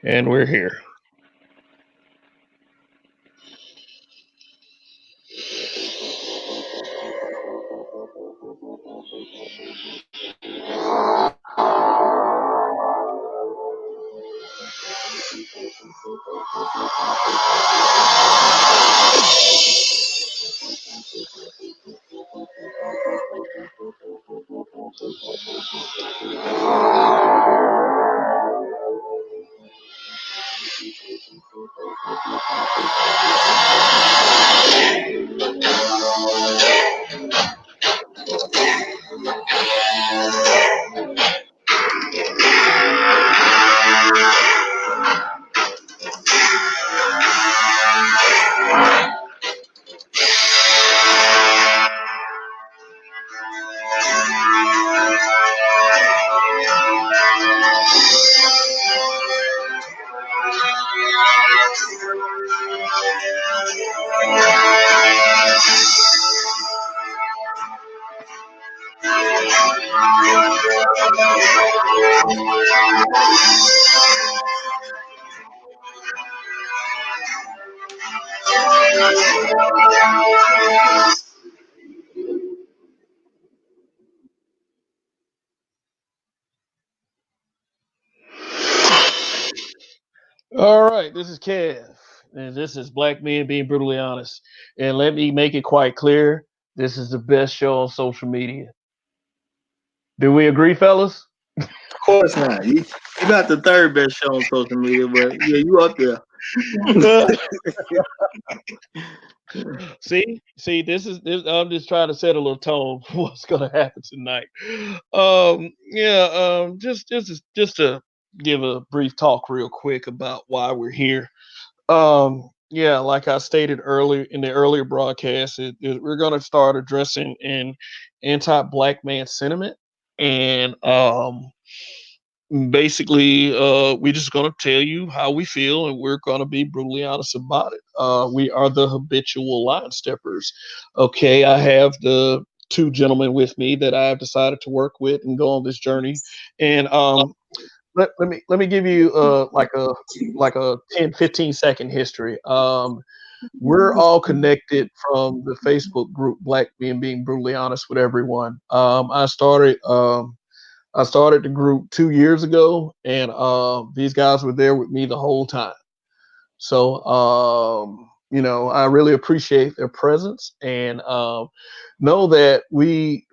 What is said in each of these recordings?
And we're here. All right, this is Kev, and this is Black Men Being Brutally Honest. And let me make it quite clear: this is the best show on social media. Do we agree, fellas? Of course not. You got the third best show on social media, but yeah, you up there. See, this. I'm just trying to set a little tone for what's going to happen tonight. Yeah. Just to give a brief talk, real quick, about why we're here. Yeah, like I stated earlier in the earlier broadcast, we're going to start addressing an anti-black man sentiment, and basically, we're just going to tell you how we feel, and we're going to be brutally honest about it. We are the habitual line steppers. Okay, I have the two gentlemen with me that I have decided to work with and go on this journey, and let me give you like a 10-15 second history. We're all connected from the Facebook group Black Men Being Brutally Honest with Everyone. I started the group 2 years ago, and these guys were there with me the whole time. So, I really appreciate their presence, and know that we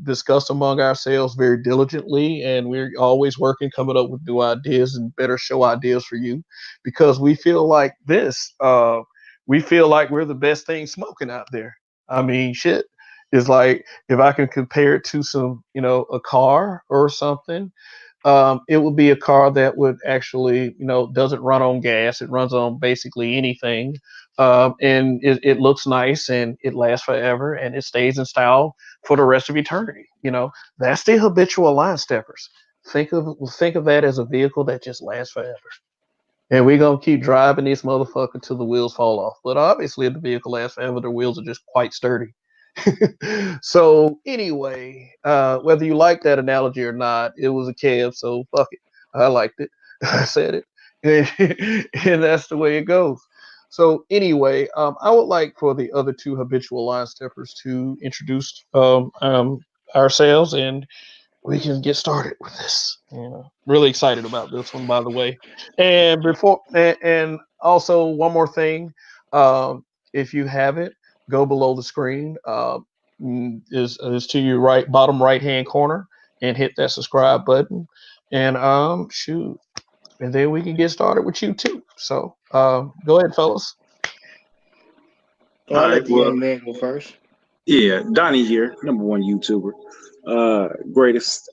discuss among ourselves very diligently, and we're always working, coming up with new ideas and better show ideas for you, because we feel like this. We feel like we're the best thing smoking out there. I mean, shit. It's like, if I can compare it to a car or something, it would be a car that would actually, doesn't run on gas. It runs on basically anything. And it looks nice, and it lasts forever, and it stays in style for the rest of eternity. That's the habitual line steppers. Think of that as a vehicle that just lasts forever. And we're gonna keep driving this motherfucker till the wheels fall off. But obviously, if the vehicle lasts forever, the wheels are just quite sturdy. So anyway, whether you like that analogy or not, it was a cab, so fuck it. I liked it. I said it, and that's the way it goes. So anyway, I would like for the other two habitual line steppers to introduce ourselves, and we can get started with this. Really excited about this one, by the way. And also one more thing, if you haven't, go below the screen. Is to your right, bottom right hand corner, and hit that subscribe button. And shoot, and then we can get started with you too. So go ahead, fellas. I'll All right. let the Well, young man go first. yeah, Donnie here, number one YouTuber. Greatest,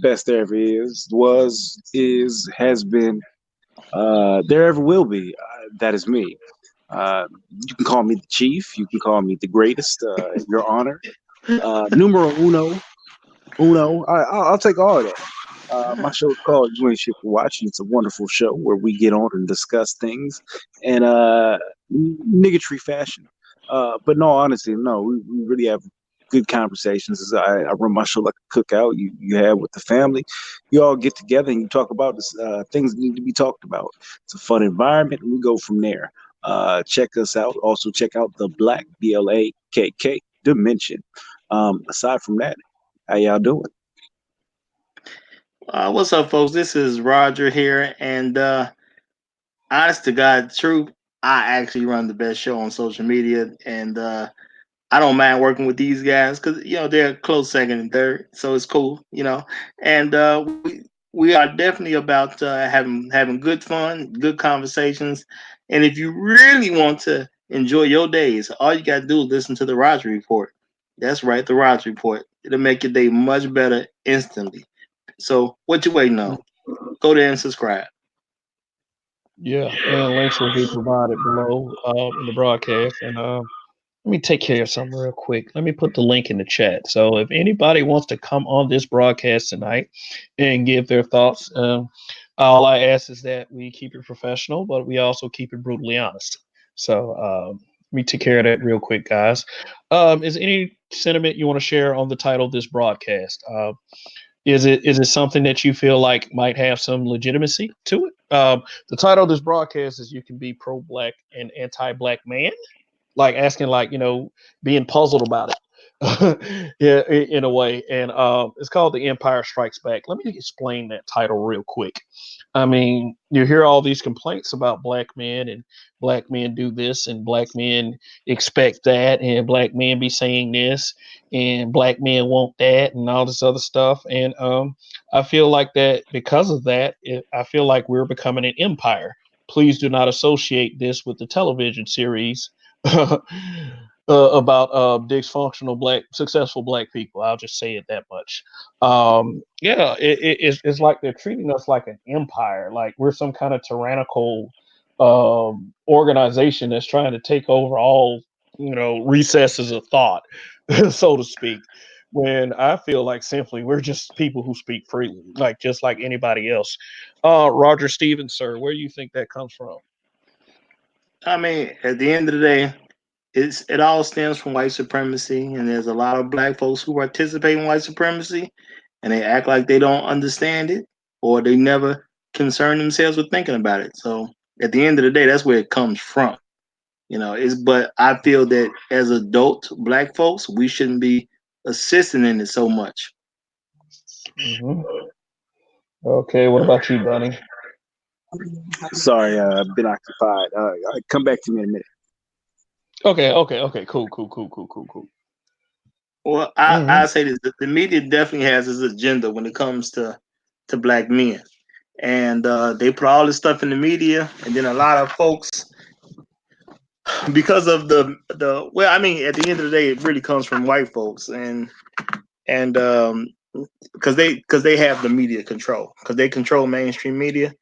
best there ever is, was, is, has been, there ever will be. That is me. You can call me the chief. You can call me the greatest, your honor. Numero uno, uno. I'll take all of that. My show is called You Ain't Shit for Watching. It's a wonderful show where we get on and discuss things in niggotry fashion. But no, honestly, no, we really have good conversations. I run my show like a cookout. You have with the family. You all get together and you talk about this, things that need to be talked about. It's a fun environment, and we go from there. Check us out. Also, check out the Black BLAKK Dimension. Aside from that, how y'all doing? What's up, folks? This is Roger here, and honest to God, truth, I actually run the best show on social media, and I don't mind working with these guys because they're a close second and third, so it's cool. And we are definitely about having good fun, good conversations, and if you really want to enjoy your days, all you got to do is listen to the Roger Report. That's right, the Roger Report. It'll make your day much better instantly. So what you waiting on? Go there and subscribe. Yeah, and links will be provided below in the broadcast. And let me take care of something real quick. Let me put the link in the chat. So if anybody wants to come on this broadcast tonight and give their thoughts, all I ask is that we keep it professional, but we also keep it brutally honest. So let me take care of that real quick, guys. Is any sentiment you want to share on the title of this broadcast? Is it something that you feel like might have some legitimacy to it? The title of this broadcast is "You Can Be Pro-Black and Anti-Black Man," like asking, like, being puzzled about it. Yeah, in a way. And it's called The Empire Strikes Back. Let me explain that title real quick. I mean, you hear all these complaints about black men, and black men do this, and black men expect that, and black men be saying this, and black men want that, and all this other stuff. And I feel like that because of that, I feel like we're becoming an empire. Please do not associate this with the television series about dysfunctional successful black people. I'll just say it that much. Yeah, it's like they're treating us like an empire, like we're some kind of tyrannical organization that's trying to take over all recesses of thought, so to speak. When I feel like simply we're just people who speak freely, like just like anybody else. Roger Stevens, sir, where do you think that comes from? I mean, at the end of the day, it all stems from white supremacy, and there's a lot of black folks who participate in white supremacy, and they act like they don't understand it, or they never concern themselves with thinking about it. So at the end of the day, that's where it comes from. But I feel that as adult black folks, we shouldn't be assisting in it so much. Mm-hmm. Okay, what about you, Bunny? Sorry, I've been occupied. Come back to me in a minute. Okay. Cool. Well, I say this: the media definitely has its agenda when it comes to black men, and they put all this stuff in the media, and then a lot of folks, because of the well, I mean, at the end of the day, it really comes from white folks, and because they have the media control, because they control mainstream media.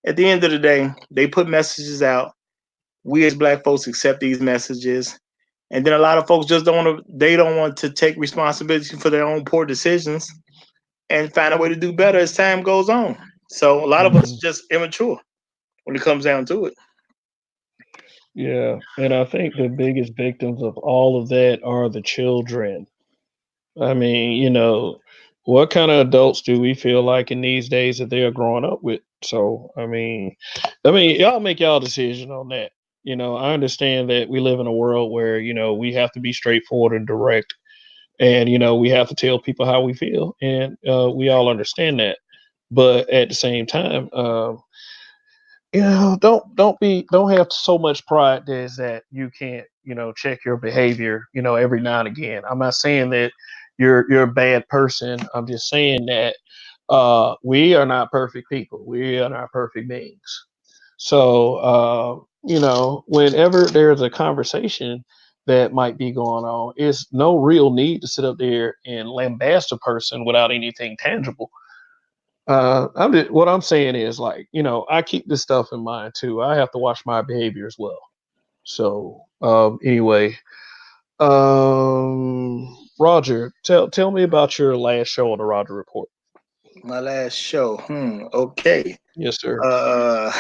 At the end of the day, they put messages out. We as black folks accept these messages, and then a lot of folks just don't want to take responsibility for their own poor decisions and find a way to do better as time goes on. So a lot of us just immature when it comes down to it. Yeah, and I think the biggest victims of all of that are the children. I mean, what kind of adults do we feel like in these days that they are growing up with? So, I mean, y'all make y'all decision on that. I understand that we live in a world where, we have to be straightforward and direct, and, we have to tell people how we feel, and we all understand that. But at the same time, don't have so much pride is that you can't check your behavior every now and again. I'm not saying that you're a bad person. I'm just saying that we are not perfect people. We are not perfect beings. So whenever there's a conversation that might be going on, it's no real need to sit up there and lambast a person without anything tangible. What I'm saying is, like, I keep this stuff in mind too. I have to watch my behavior as well. So anyway, Roger, tell me about your last show on the Roger Report. My last show. Okay. Yes, sir. Uh,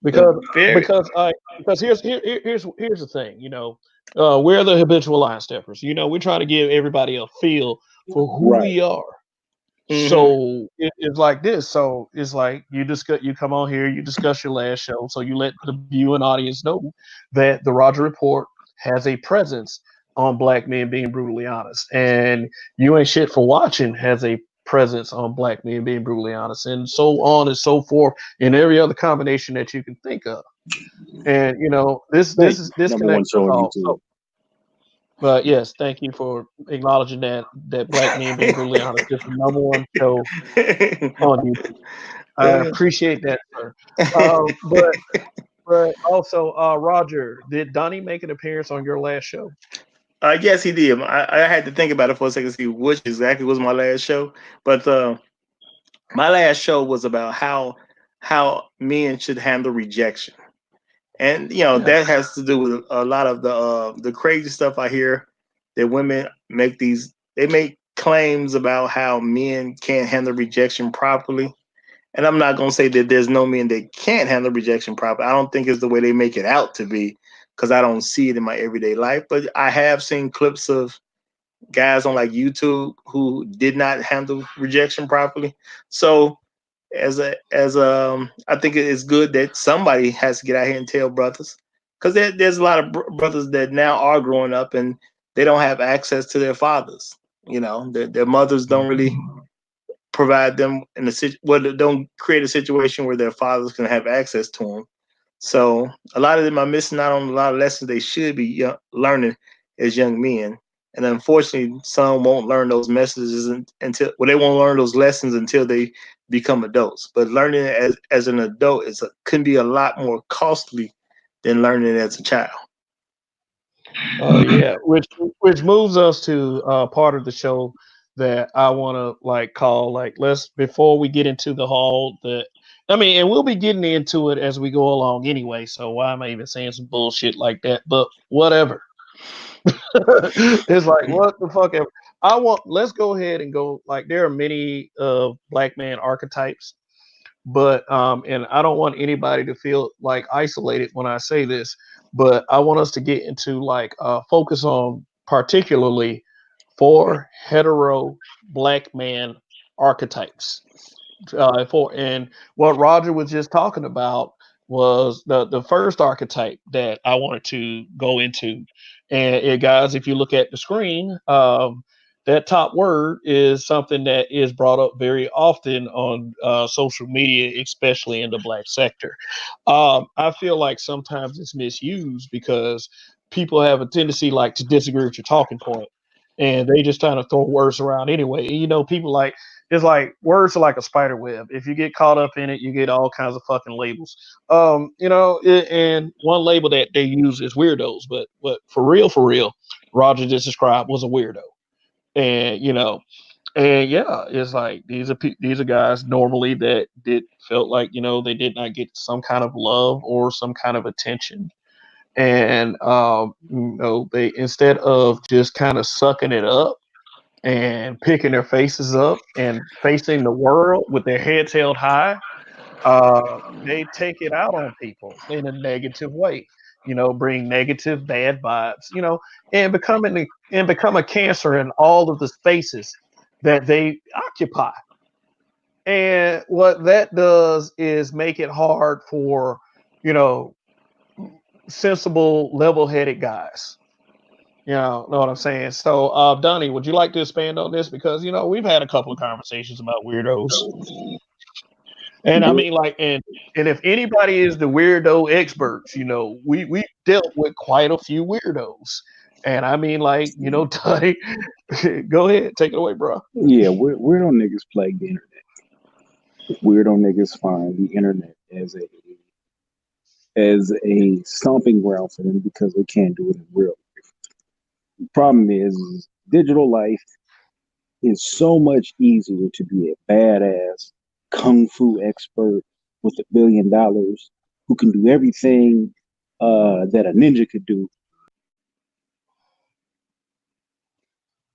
because here's the thing. We're the habitual line steppers. You know, we're trying to give everybody a feel for who Right. we are. Hmm. So it's like this. So it's like you come on here, you discuss your last show. So you let the viewing audience know that the Roger Report has a presence on Black Men Being Brutally Honest. And You Ain't Shit for Watching has a presence on Black Men Being Brutally Honest, and so on and so forth, and every other combination that you can think of. And you know, Thank you. this Number one connects us show on all. YouTube. So but yes, thank you for acknowledging that Black Men Being Brutally Honest is the number one show on YouTube. I appreciate that, sir. But also, Roger, did Donnie make an appearance on your last show? Yes, he did. I had to think about it for a second to see which exactly was my last show. But my last show was about how men should handle rejection, and Yeah. that has to do with a lot of the crazy stuff I hear that women make these. They make claims about how men can't handle rejection properly. And I'm not gonna say that there's no men that can't handle rejection properly. I don't think it's the way they make it out to be, because I don't see it in my everyday life. But I have seen clips of guys on like YouTube who did not handle rejection properly. So I think it's good that somebody has to get out here and tell brothers, because there's a lot of brothers that now are growing up and they don't have access to their fathers. Their mothers don't really provide them in don't create a situation where their fathers can have access to them. So a lot of them are missing out on a lot of lessons they should be learning as young men. And unfortunately, some won't learn those messages until they won't learn those lessons until they become adults. But learning as an adult can be a lot more costly than learning as a child. Oh yeah, which moves us to part of the show that I want to like call like let's before we get into the whole the I mean, and we'll be getting into it as we go along anyway. So why am I even saying some bullshit like that? But whatever. It's like what the fuck ever. Let's go ahead and go like there are many black man archetypes, but and I don't want anybody to feel like isolated when I say this, but I want us to get into like focus on particularly four hetero black man archetypes. For and what Roger was just talking about was the first archetype that I wanted to go into. And guys, if you look at the screen, that top word is something that is brought up very often on social media, especially in the black sector. I feel like sometimes it's misused because people have a tendency like to disagree with your talking point, and they just kind of throw words around anyway. And, you know, people like it's like words are like a spider web. If you get caught up in it, you get all kinds of fucking labels. And one label that they use is weirdos, but for real, Roger just described was a weirdo, and and yeah, it's like these are guys normally that did felt like they did not get some kind of love or some kind of attention, and they instead of just kind of sucking it up and picking their faces up and facing the world with their heads held high, they take it out on people in a negative way. Bring negative, bad vibes. And become a cancer in all of the spaces that they occupy. And what that does is make it hard for you know sensible, level-headed guys. Know what I'm saying? So, Donnie, would you like to expand on this? Because we've had a couple of conversations about weirdos, and I mean, like, and if anybody is the weirdo experts, we dealt with quite a few weirdos, and I mean, like, Donnie, go ahead, take it away, bro. Yeah, weirdo niggas plague the internet. Weirdo niggas find the internet as a stomping ground for them because they can't do it in real life. The problem is digital life is so much easier to be a badass kung fu expert with $1 billion who can do everything that a ninja could do.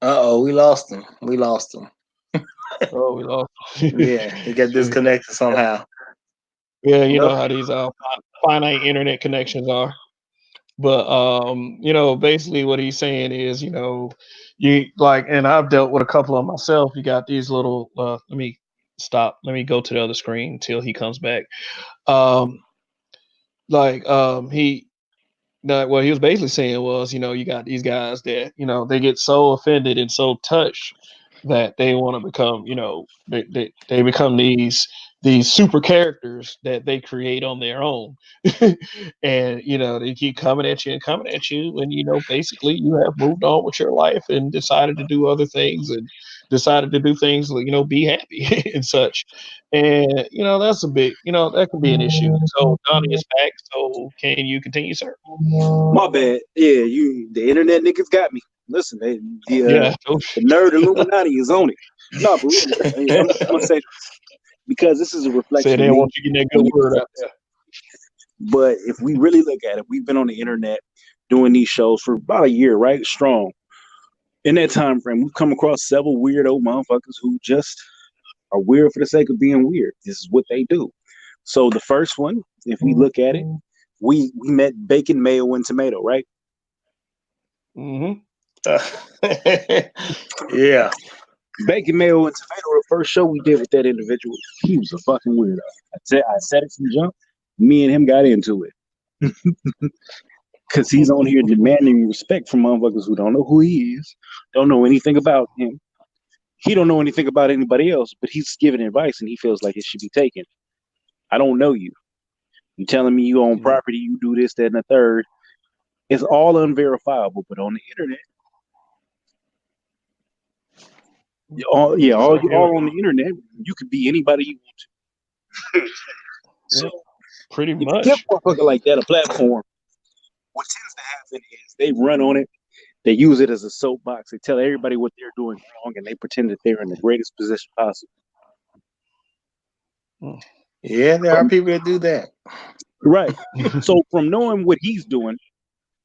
We lost him. We lost him. Oh, we lost. Yeah, he got disconnected somehow. Yeah, you Nope. know how these finite internet connections are. But basically what he's saying is, you like, and I've dealt with a couple of myself. You got these little. Let me stop. Let me go to the other screen until he comes back. Um, he that what he was basically saying was, you got these guys that, they get so offended and so touched that they want to become, they become these super characters that they create on their own. And they keep coming at you and coming at you, and basically you have moved on with your life and decided to do other things, and decided to do things like, be happy and such. And that's a big, that can be an issue. So Donnie is back. So can you continue, sir? My bad. Yeah, the internet niggas got me. Listen, Yeah. the nerd Illuminati is on it. No, but really, I'm gonna say this, because this is a reflection Say they of me. want you to get that good word out there. But if we really look at it, we've been on the internet doing these shows for about a year, right? Strong. In that time frame, we've come across several weirdo motherfuckers who just are weird for the sake of being weird. This is what they do. So the first one, if we look at it, we met Bacon, Mayo, and Tomato, right? Mm-hmm. Yeah. Bacon, Mayo, and Tomato, the first show we did with that individual, he was a fucking weirdo. I said it from jump. Me and him got into it. Because he's on here demanding respect from motherfuckers who don't know who he is, don't know anything about him. He don't know anything about anybody else, but he's giving advice and he feels like it should be taken. I don't know you. You telling me you own property, you do this, that, and the third. It's all unverifiable, but on the internet, all on the internet, you could be anybody you want to. So pretty if much. you give a motherfucker like that a platform, what tends to happen is they run on it, they use it as a soapbox, they tell everybody what they're doing wrong, and they pretend that they're in the greatest position possible. Yeah, there are people that do that. Right. So from knowing what he's doing,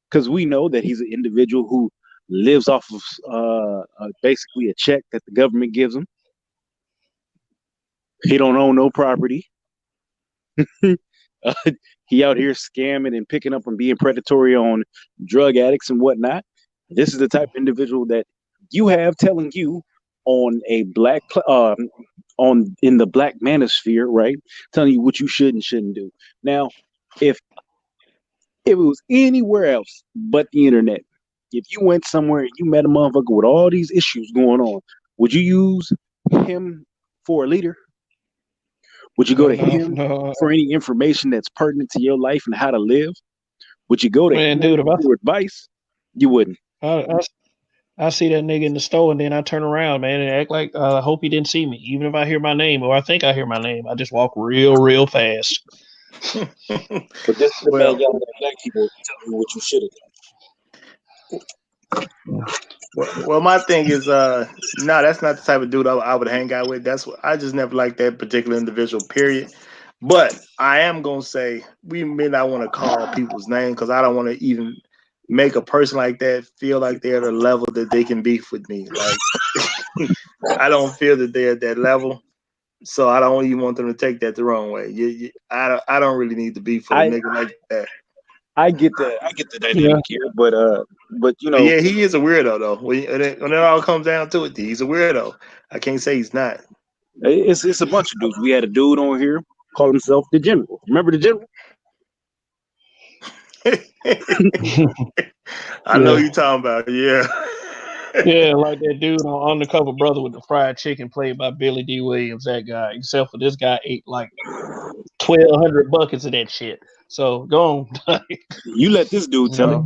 because we know that he's an individual who lives off of basically a check that the government gives him. He don't own no property. He out here scamming and picking up and being predatory on drug addicts and whatnot. This is the type of individual that you have telling you on a black in the black manosphere, right? Telling you what you should and shouldn't do. Now, if it was anywhere else but the internet, if you went somewhere and you met a motherfucker with all these issues going on, would you use him for a leader? Would you go to him for any information that's pertinent to your life and how to live? Would you go to him for advice? You wouldn't. I see that nigga in the store and then I turn around, man, and act like I hope he didn't see me. Even if I hear my name or I think I hear my name, I just walk real fast. But this is the bad y'all black people telling you what you should have done. Well, my thing is, no, that's not the type of dude I would hang out with. That's what I just never liked that particular individual. Period. But I am gonna say we may not want to call people's name because I don't want to even make a person like that feel like they're at a level that they can beef with me. Like I don't feel that they're at that level. So I don't even want them to take that the wrong way. I don't really need to beef with a nigga like that. I get the dynamic here, but you know, yeah, he is a weirdo though. When it all comes down to it, he's a weirdo. I can't say he's not. It's a bunch of dudes. We had a dude on here call himself the General. Remember the General? I know you're talking about. Yeah. Yeah, like that dude on Undercover Brother with the fried chicken played by Billy D. Williams, that guy. Except for this guy ate like 1,200 buckets of that shit. So go on. You let this dude tell it.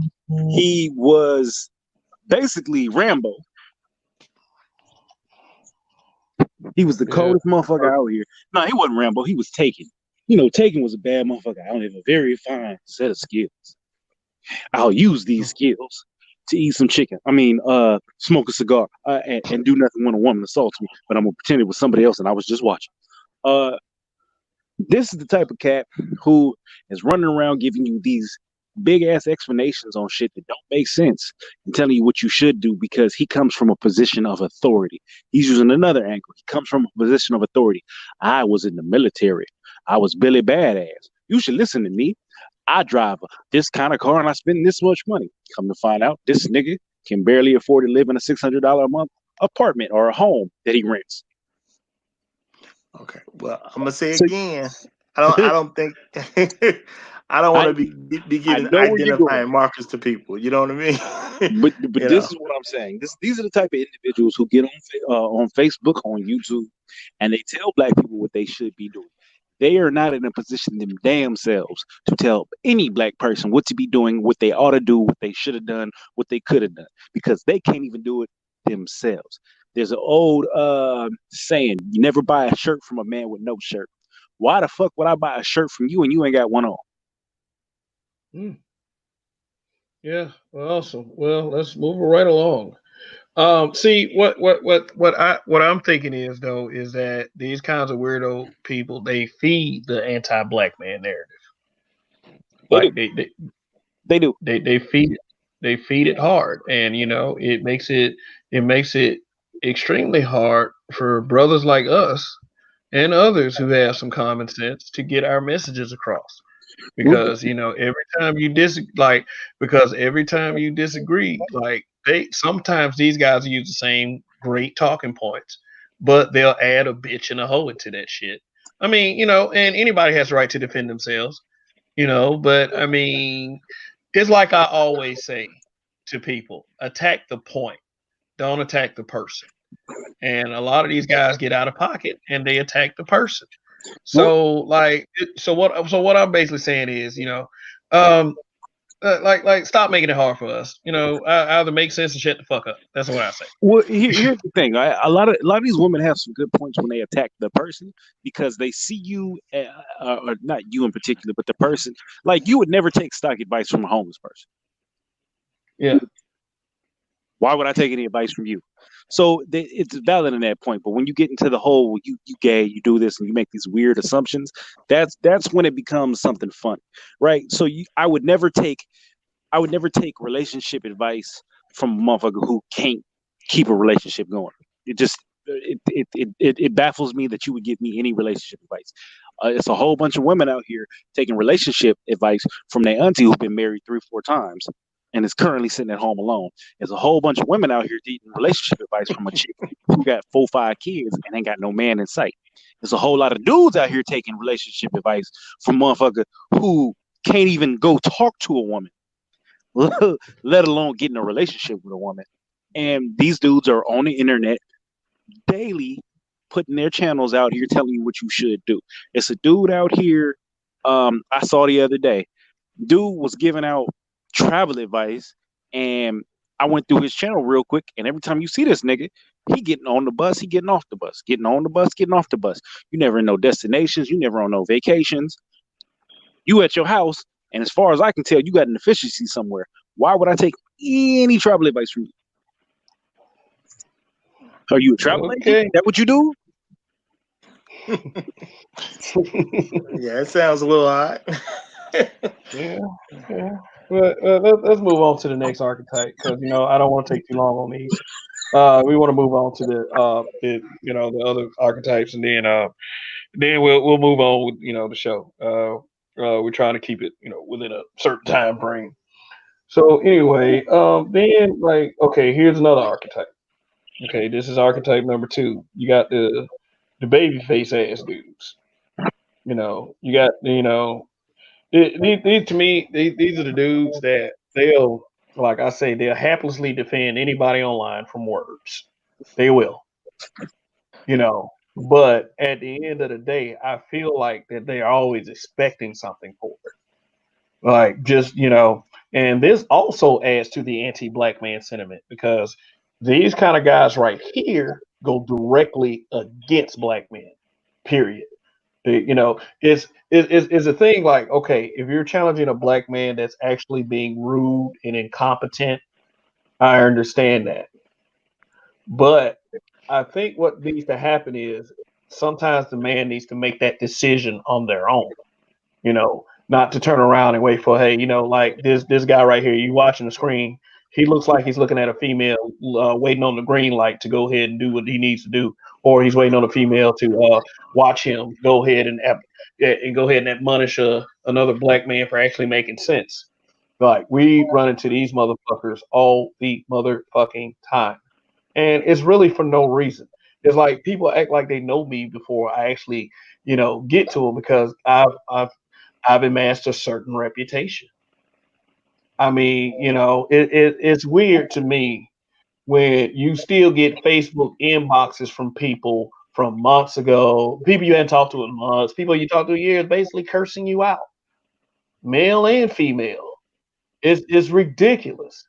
He was basically Rambo. He was the coldest motherfucker out here. No, he wasn't Rambo. He was Taken. You know, Taken was a bad motherfucker. I don't have a very fine set of skills. I'll use these skills to eat some chicken. I mean, smoke a cigar and do nothing when a woman assaults me. But I'm gonna pretend it was somebody else and I was just watching. This is the type of cat who is running around giving you these big ass explanations on shit that don't make sense and telling you what you should do because he comes from a position of authority. He's using another angle. He comes from a position of authority. I was in the military. I was Billy Badass. You should listen to me. I drive this kind of car and I spend this much money. Come to find out, this nigga can barely afford to live in a $600 a month apartment or a home that he rents. Okay. Well, I'm gonna say So again. I don't think. I don't want I to be I giving know where you're going. identifying markers to people. You know what I mean? But You this know. is what I'm saying. These are the type of individuals who get on Facebook, on YouTube, and they tell black people what they should be doing. They are not in a position them damn selves to tell any black person what to be doing, what they ought to do, what they should have done, what they could have done, because they can't even do it themselves. There's an old saying: "You never buy a shirt from a man with no shirt." Why the fuck would I buy a shirt from you and you ain't got one on? Mm, yeah, well, awesome. Well, let's move right along. See what I'm thinking is though is that these kinds of weirdo people they feed the anti-black man narrative. They do. Like they They do. they feed it. They feed it hard, and you know it makes it extremely hard for brothers like us and others who have some common sense to get our messages across. Because you know every time you disagree, like they sometimes these guys use the same great talking points, but they'll add a bitch and a hoe into that shit. I mean, you know, and anybody has the right to defend themselves, you know, but I mean, it's like I always say to people, attack the point, don't attack the person. And a lot of these guys get out of pocket and they attack the person. Well, So what I'm basically saying is, you know, um, like stop making it hard for us. You know, either make sense and shut the fuck up. That's what I say. Well, here's the thing. A lot of these women have some good points when they attack the person because they see you, or not you in particular, but the person. Like you would never take stock advice from a homeless person. Yeah. Why would I take any advice from you? So it's valid in that point. But when you get into the whole you gay, you do this, and you make these weird assumptions, that's when it becomes something fun, right? So I would never take relationship advice from a motherfucker who can't keep a relationship going. It just it baffles me that you would give me any relationship advice. It's a whole bunch of women out here taking relationship advice from their auntie who's been married 3 or 4 times and is currently sitting at home alone. There's a whole bunch of women out here taking relationship advice from a chick who got 4, 5 kids and ain't got no man in sight. There's a whole lot of dudes out here taking relationship advice from motherfucker who can't even go talk to a woman, let alone get in a relationship with a woman. And these dudes are on the internet daily putting their channels out here telling you what you should do. It's a dude out here I saw the other day. Dude was giving out travel advice and I went through his channel real quick and every time you see this nigga, he getting on the bus, he getting off the bus, getting on the bus, getting off the bus. You never know destinations, you never on no vacations. You at your house, and as far as I can tell, you got an efficiency somewhere. Why would I take any travel advice from you? Are you a travel agent? Okay. Is that what you do? Yeah, it sounds a little odd. Yeah. Yeah. But let's move on to the next archetype because you know I don't want to take too long on these. We want to move on to the other archetypes and then we'll move on with the show. We're trying to keep it within a certain time frame. So anyway, then like okay, here's another archetype. Okay, this is archetype number two. You got the baby face ass dudes. You got these to me these are the dudes that they'll like I say they'll haplessly defend anybody online from words. They will, But at the end of the day, I feel like that they are always expecting something for it. Like just and this also adds to the anti-black man sentiment because these kind of guys right here go directly against black men. Period. It's a thing like okay, if you're challenging a black man that's actually being rude and incompetent, I understand that. But I think what needs to happen is sometimes the man needs to make that decision on their own. Not to turn around and wait for, hey, like this guy right here, you watching the screen, he looks like he's looking at a female waiting on the green light to go ahead and do what he needs to do, or he's waiting on a female to watch him go ahead and go ahead and admonish another black man for actually making sense. Like we run into these motherfuckers all the motherfucking time, and it's really for no reason. It's like people act like they know me before I actually, get to them because I've amassed a certain reputation. I mean, it's weird to me when you still get Facebook inboxes from people from months ago, people you hadn't talked to in months, people you talked to in years, basically cursing you out, male and female. It's ridiculous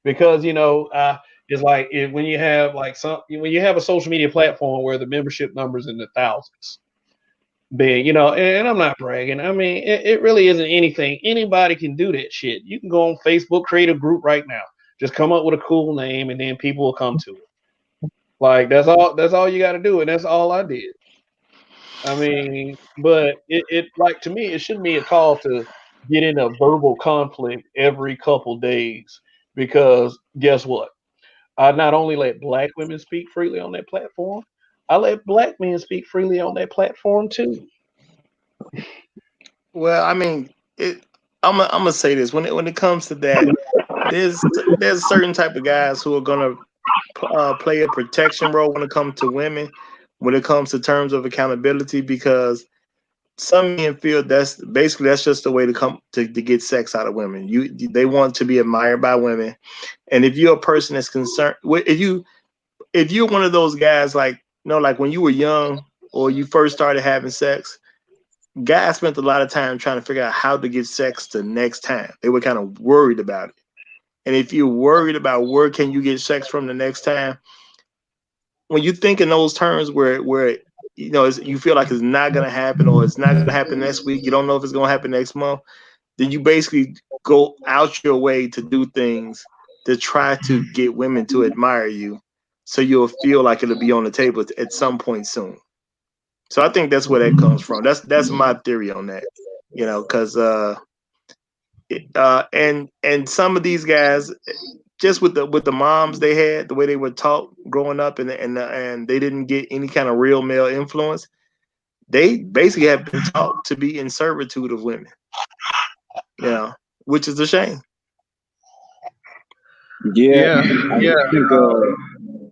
because it's like when you have like when you have a social media platform where the membership numbers in the thousands. Big, and I'm not bragging. I mean, it really isn't anything. Anybody can do that shit. You can go on Facebook, create a group right now. Just come up with a cool name, and then people will come to it. Like that's all. That's all you got to do, and that's all I did. I mean, but it like to me, it shouldn't be a call to get in a verbal conflict every couple days because guess what? I not only let black women speak freely on that platform, I let black men speak freely on that platform too. Well, I mean, I'm gonna say this when it comes to that, there's certain type of guys who are gonna play a protection role when it comes to women, when it comes to terms of accountability, because some men feel that's just the way to come to get sex out of women. They want to be admired by women, and if you're a person that's concerned, if you're one of those guys like like when you were young or you first started having sex, guys spent a lot of time trying to figure out how to get sex the next time. They were kind of worried about it. And if you're worried about where can you get sex from the next time, when you think in those terms where you feel like it's not going to happen or it's not going to happen next week, you don't know if it's going to happen next month, then you basically go out your way to do things to try to get women to admire you so you'll feel like it'll be on the table at some point soon. So I think that's where that comes from. That's my theory on that, because and some of these guys, just with the moms they had, the way they were taught growing up, and they didn't get any kind of real male influence. They basically have been taught to be in servitude of women, which is a shame. Yeah, Yeah.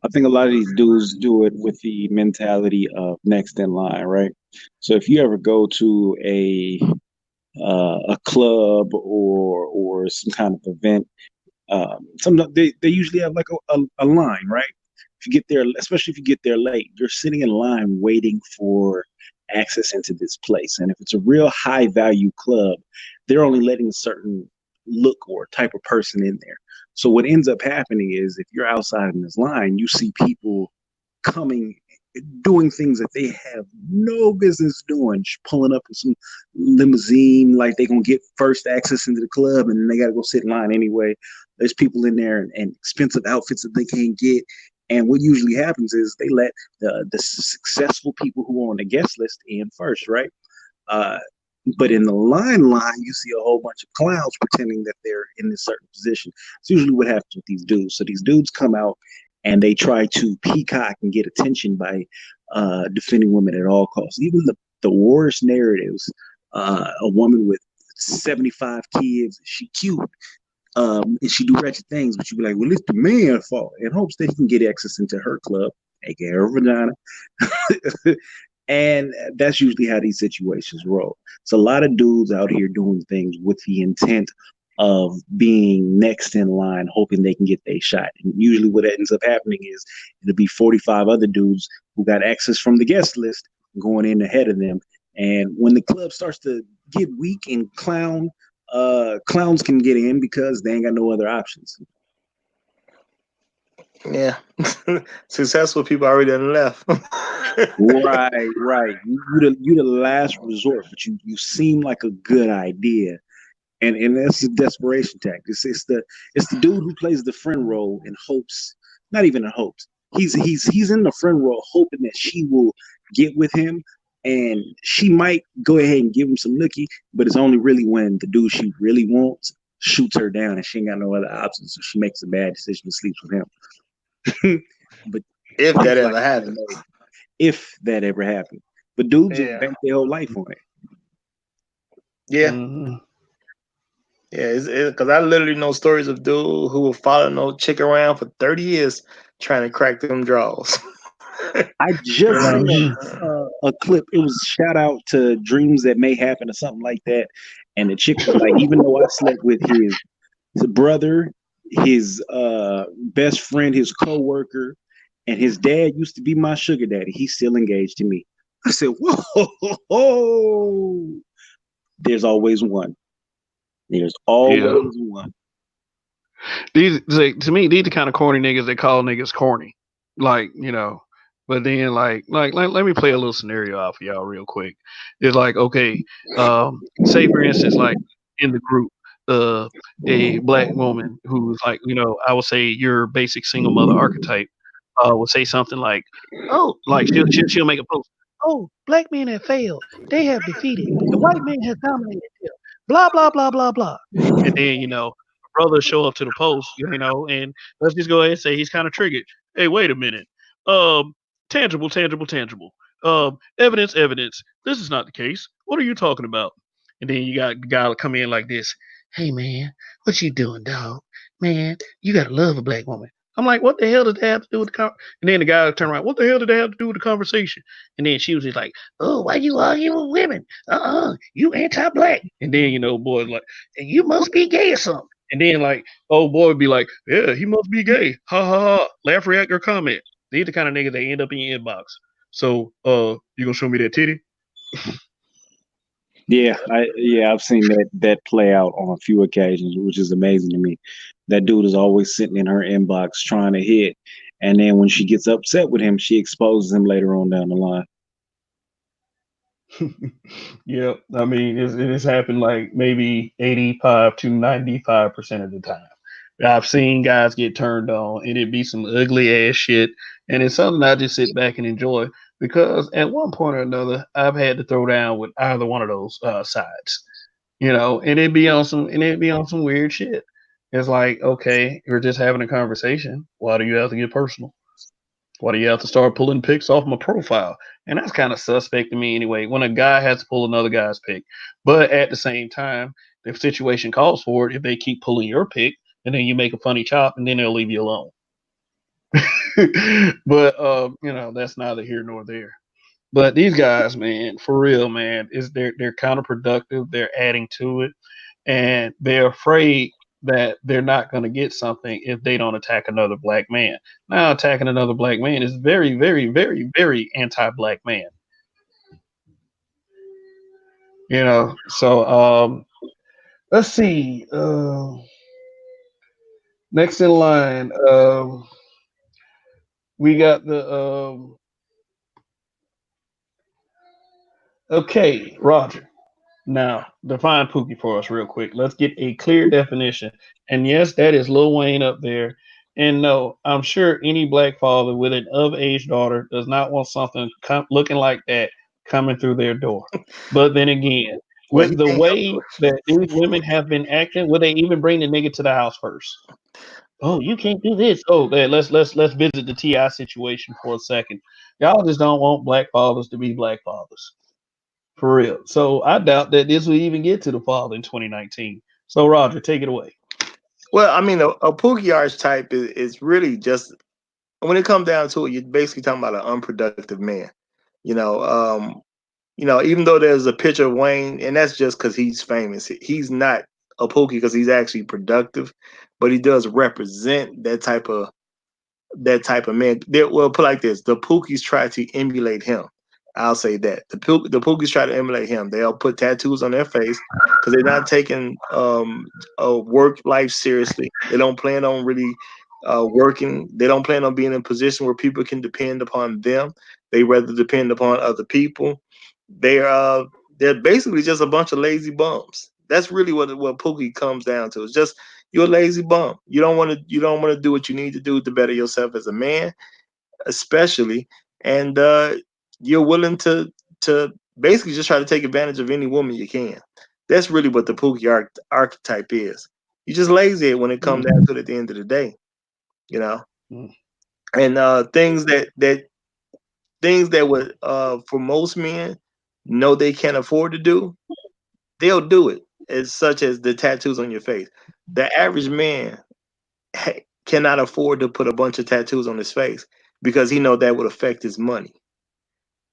I think a lot of these dudes do it with the mentality of next in line, right? So if you ever go to a club or some kind of event, they usually have like a line, right? If you get there, especially if you get there late, you're sitting in line waiting for access into this place. And if it's a real high value club, they're only letting a certain look or type of person in there. So what ends up happening is if you're outside in this line, you see people coming, doing things that they have no business doing, pulling up in some limousine like they're going to get first access into the club, and they got to go sit in line anyway. There's people in there and expensive outfits that they can't get. And what usually happens is they let the successful people who are on the guest list in first, right? But in the line, you see a whole bunch of clowns pretending that they're in a certain position. It's usually what happens with these dudes. So these dudes come out and they try to peacock and get attention by defending women at all costs. Even the worst narratives, a woman with 75 kids, she cute, and she do wretched things, but you be like, well, it's the man's fault, in hopes that he can get access into her club, aka her vagina. And that's usually how these situations roll. It's a lot of dudes out here doing things with the intent of being next in line, hoping they can get their shot. And usually what ends up happening is it'll be 45 other dudes who got access from the guest list going in ahead of them. And when the club starts to get weak and clowns can get in because they ain't got no other options. Yeah. Successful people already done left. Right. You the last resort, but you seem like a good idea. And that's a desperation tactic. It's the dude who plays the friend role in hopes, not even in hopes. He's in the friend role hoping that she will get with him, and she might go ahead and give him some nookie, but it's only really when the dude she really wants shoots her down and she ain't got no other options, so she makes a bad decision to sleep with him. But if that ever happens. if that ever happened. But dudes will Yeah, bank their whole life on it. yeah, Mm-hmm. yeah. Because I literally know stories of dude who will follow no chick around for 30 years trying to crack them draws. I You just know? seen Mm-hmm. a clip. It was shout out to Dreams That May Happen or something like that. And the chick was like, even though I slept with his brother, his best friend, his coworker, and his dad used to be my sugar daddy, he's still engaged to me. I said, whoa, there's always one. There's Yeah. always one. To me, these the kind of corny niggas they call niggas corny. Like, but then let me play a little scenario out for y'all real quick. It's like, okay, say for instance, like in the group, a black woman who's like, I would say your basic single mother archetype, will say something like, oh, like she'll make a post. Oh, black men have failed. They have defeated. The white man has dominated them. Blah blah blah blah blah. And then brother show up to the post, and let's just go ahead and say he's kind of triggered. Hey, wait a minute. Um, tangible, tangible, tangible. Evidence, evidence. This is not the case. What are you talking about? And then you got the guy come in like this. Hey man, what you doing, dog? Man, you gotta love a black woman. I'm like, what the hell does that have to do with the And then the guy turned around, what the hell did that have to do with the conversation? And then she was just like, oh, why you arguing with women? You anti-black. And then boys like, you must be gay or something. And then like, oh boy would be like, yeah, he must be gay. Ha ha ha. Laugh, react, or comment. These the kind of niggas that end up in your inbox. So, you gonna show me that titty? I've seen that play out on a few occasions, which is amazing to me. That dude is always sitting in her inbox trying to hit, and then when she gets upset with him, she exposes him later on down the line. Yeah, I mean, it's happened like maybe 85 to 95% of the time. I've seen guys get turned on, and it be some ugly ass shit, and it's something I just sit back and enjoy because at one point or another, I've had to throw down with either one of those sides, and it'd be on some weird shit. It's like, okay, we're just having a conversation. Why do you have to get personal? Why do you have to start pulling pics off my profile? And that's kind of suspect to me anyway, when a guy has to pull another guy's pic. But at the same time, if the situation calls for it, if they keep pulling your pic, and then you make a funny chop, and then they'll leave you alone. But that's neither here nor there. But these guys, man, for real, man, is they're counterproductive. They're adding to it, and they're afraid that they're not going to get something if they don't attack another black man. Now, attacking another black man is very, very, very, very anti-black man. So let's see. Next in line, we got the okay, Roger. Now, define Pookie for us real quick. Let's get a clear definition. And yes, that is Lil Wayne up there. And no, I'm sure any black father with an of age daughter does not want something looking like that coming through their door. But then again, Well, he with the can't help way that these women have been acting, will they even bring the nigga to the house first? Oh, you can't do this. Oh, man, let's visit the Ti situation for a second. Y'all just don't want black fathers to be black fathers. For real. So I doubt that this will even get to the fall in 2019. So Roger, take it away. Well, I mean, a Pookie archetype is really just when it comes down to it, you're basically talking about an unproductive man. You know, um, even though there's a picture of Wayne, and that's just because he's famous. He's not a Pookie because he's actually productive, but he does represent that type of man. Well, put like this: the Pookies try to emulate him. I'll say that the Pookies try to emulate him. They'll put tattoos on their face because they're not taking work life seriously. They don't plan on really working. They don't plan on being in a position where people can depend upon them. They rather depend upon other people. They're basically just a bunch of lazy bums. That's really what Pookie comes down to. It's just you're a lazy bum. You don't want to do what you need to do to better yourself as a man, especially, and you're willing to basically just try to take advantage of any woman you can. That's really what the Pookie archetype is. You're just lazy when it comes down to it at the end of the day, you know. Mm. And things that things that would for most men know they can't afford to do, they'll do it. As such as the tattoos on your face. The average man cannot afford to put a bunch of tattoos on his face because he know that would affect his money.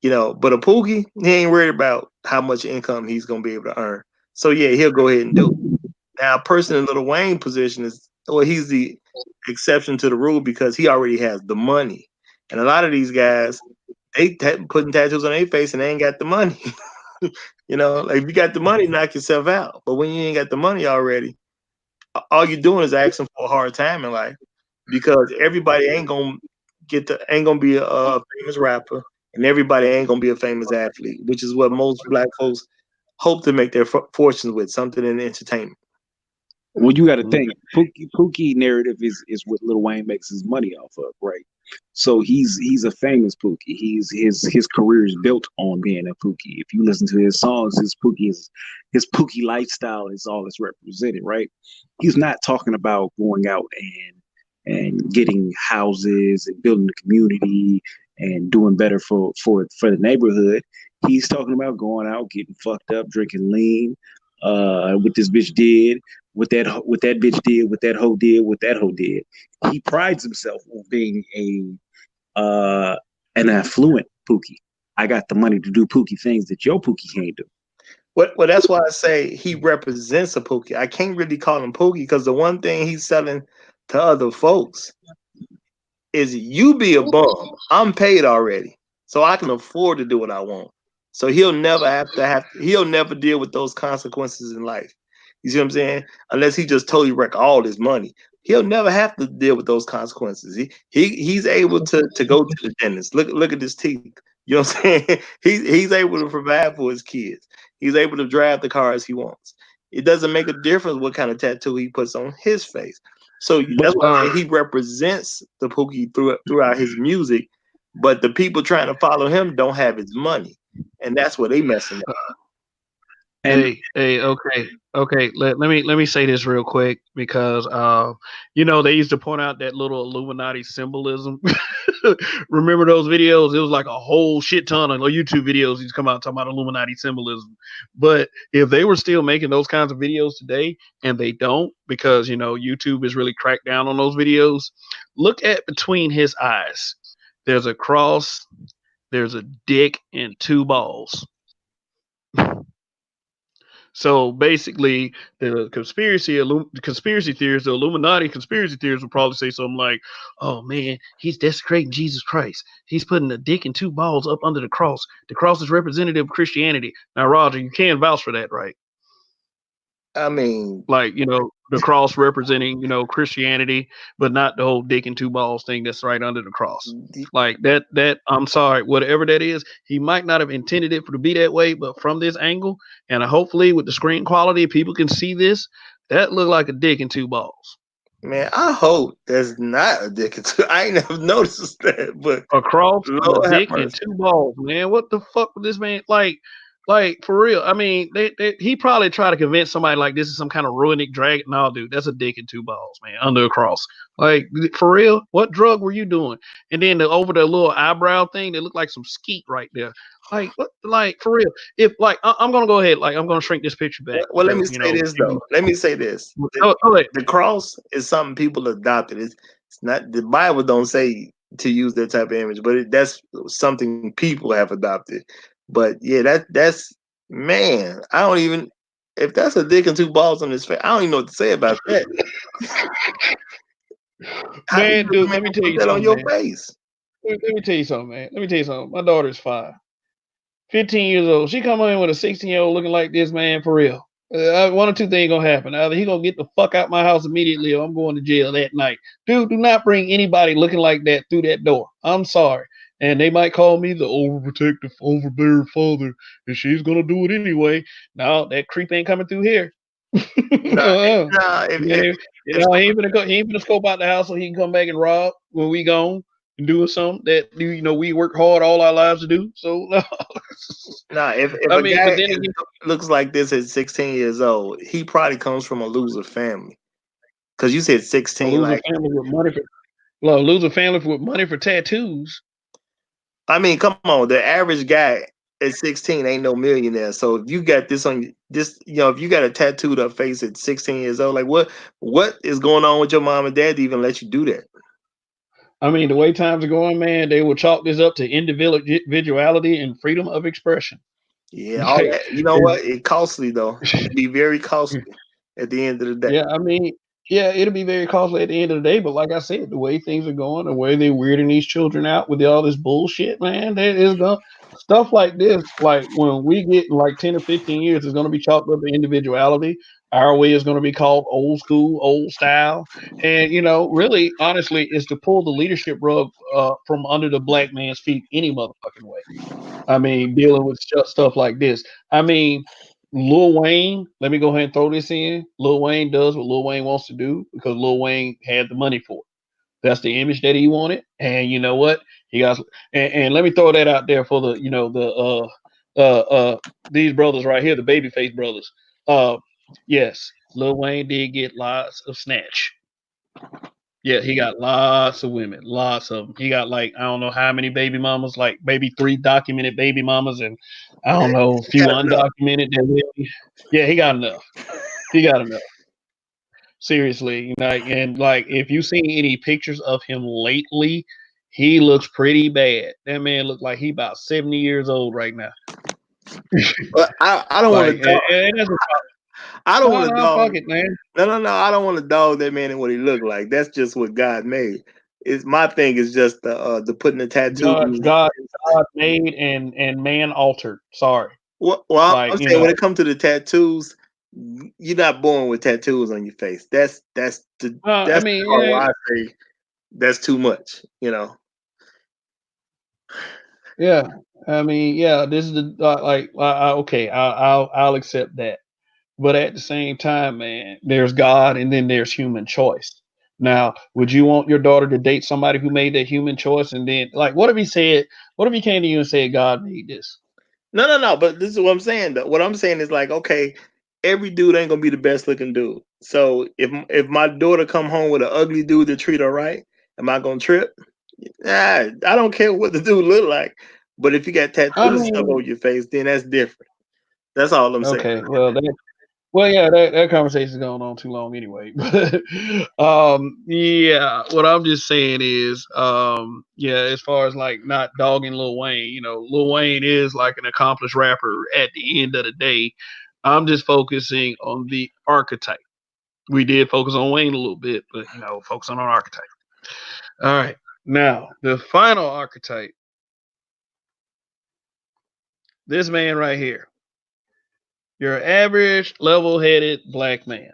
But a Pookie, he ain't worried about how much income he's gonna be able to earn. So yeah, he'll go ahead and do it. Now, a person in Lil Wayne position is, well, he's the exception to the rule because he already has the money. And a lot of these guys, they putting tattoos on their face and they ain't got the money. Like if you got the money, knock yourself out. But when you ain't got the money already, all you're doing is asking for a hard time in life because everybody ain't gonna be a famous rapper, and everybody ain't gonna be a famous athlete, which is what most black folks hope to make their fortunes with, something in entertainment. Well, you got to think Pookie narrative is what Lil Wayne makes his money off of, right? So he's a famous Pookie. His career is built on being a Pookie. If you listen to his songs, his Pookie lifestyle is all that's represented, right? He's not talking about going out and getting houses and building the community and doing better for the neighborhood. He's talking about going out, getting fucked up, drinking lean, what this bitch did, what that bitch did, what that hoe did, what that hoe did. He prides himself on being an affluent Pookie. I got the money to do Pookie things that your Pookie can't do. Well, that's why I say he represents a Pookie. I can't really call him Pookie because the one thing he's selling to other folks is you be a bum. I'm paid already, so I can afford to do what I want. So he'll never he'll never deal with those consequences in life. You see what I'm saying? Unless he just totally wreck all his money. He'll never have to deal with those consequences. He's able to go to the dentist. Look at his teeth. You know what I'm saying? He's able to provide for his kids. He's able to drive the cars he wants. It doesn't make a difference what kind of tattoo he puts on his face. So that's why he represents the Pookie throughout his music, but the people trying to follow him don't have his money, and that's what they messing up. Hey, okay. Let me say this real quick because they used to point out that little Illuminati symbolism. Remember those videos? It was like a whole shit ton of YouTube videos. He's come out talking about Illuminati symbolism. But if they were still making those kinds of videos today, and they don't, because YouTube is really cracked down on those videos. Look at between his eyes. There's a cross. There's a dick and two balls. So basically, the conspiracy theorists, the Illuminati conspiracy theorists, would probably say something like, "Oh man, he's desecrating Jesus Christ. He's putting a dick and two balls up under the cross. The cross is representative of Christianity." Now, Roger, you can vouch for that, right? I mean, like the cross representing Christianity, but not the whole dick and two balls thing that's right under the cross. Like that I'm sorry, whatever that is, he might not have intended it to be that way, but from this angle, and hopefully with the screen quality, people can see this. That looked like a dick and two balls. Man, I hope that's not a dick and two. I ain't never noticed that, but a cross, a dick and two balls. Man, what the fuck with this man? Like for real. I mean, he probably tried to convince somebody like this is some kind of runic dragon. No, dude, that's a dick and two balls, man, under a cross. Like for real, what drug were you doing? And then over the little eyebrow thing, they look like some skeet right there. Like what? Like for real. If like I'm gonna go ahead, like I'm gonna shrink this picture back. Well, let me say this though. Let me say this. The cross is something people adopted. It's not, the Bible don't say to use that type of image, but that's something people have adopted. But yeah, that's man. I don't even, if that's a dick and two balls on his face, I don't even know what to say about that. Man, dude, let me tell you something. On your face. Let me tell you something, man. Let me tell you something. My daughter's 5, 15 years old. She come in with a 16-year-old looking like this, man, for real. One or two things gonna happen. Either he gonna get the fuck out my house immediately, or I'm going to jail that night. Dude, do not bring anybody looking like that through that door. I'm sorry. And they might call me the overprotective, overbearing father, and she's gonna do it anyway. No, that creep ain't coming through here. He ain't gonna scope out the house so he can come back and rob when we gone and doing something that we work hard all our lives to do. So no. If I mean, a guy looks like this at 16 years old, he probably comes from a loser family. Because you said 16, loser family with money for tattoos. I mean, come on, the average guy at 16 ain't no millionaire. So if you got this on this, if you got a tattooed up face at 16 years old, like what is going on with your mom and dad to even let you do that? I mean, the way times are going, man, they will chalk this up to individuality and freedom of expression. Yeah, all Like, that. You know what? It's costly though. It can be very costly at the end of the day. yeah, I mean, yeah, it'll be very costly at the end of the day. But like I said, the way things are going, the way they're weirding these children out with all this bullshit, man, that is going stuff like this. Like when we get in like 10 or 15 years, it's going to be chalked up to individuality. Our way is going to be called old school, old style, and really, honestly, is to pull the leadership rug from under the black man's feet any motherfucking way. I mean, dealing with stuff like this. I mean, Lil Wayne, let me go ahead and throw this in. Lil Wayne does what Lil Wayne wants to do because Lil Wayne had the money for it. That's the image that he wanted. And you know what? He got and let me throw that out there for the, these brothers right here, the Babyface brothers. Yes, Lil Wayne did get lots of snatch. Yeah, he got lots of women, lots of them. He got like I don't know how many baby mamas, like maybe 3 documented baby mamas, and I don't know a You few got enough. undocumented. Yeah, he got enough. He got enough. Seriously, and like if you seen any pictures of him lately, he looks pretty bad. That man looks like he about 70 years old right now. But I don't want Like, to dog. and that's I don't want to no, dog. fuck it, man. No. I don't want to dog that man and what he looked like. That's just what God made. It's my thing is just the putting the tattoos. God made and man altered. Sorry, Well, like I'm saying when it comes to the tattoos, you're not born with tattoos on your face. That's I that's the mean, part where I say that's too much. yeah. I mean, yeah. This is the like. Okay, I'll accept that. But at the same time, man, there's God and then there's human choice. Now, would you want your daughter to date somebody who made that human choice and then like what if he said, what if he came to you and said God made this? No. But this is what I'm saying. Though. What I'm saying is like, okay, every dude ain't gonna be the best looking dude. So if my daughter come home with an ugly dude to treat her right, am I gonna trip? Nah, I don't care what the dude look like. But if you got tattoos I and stuff mean, on your face, then that's different. That's all I'm saying. okay, well, yeah, that conversation is going on too long anyway. But yeah, what I'm just saying is, yeah, as far as like not dogging Lil Wayne, Lil Wayne is like an accomplished rapper at the end of the day. I'm just focusing on the archetype. We did focus on Wayne a little bit, but focus on our archetype. All right. Now, the final archetype, this man right here. Your average level-headed black man.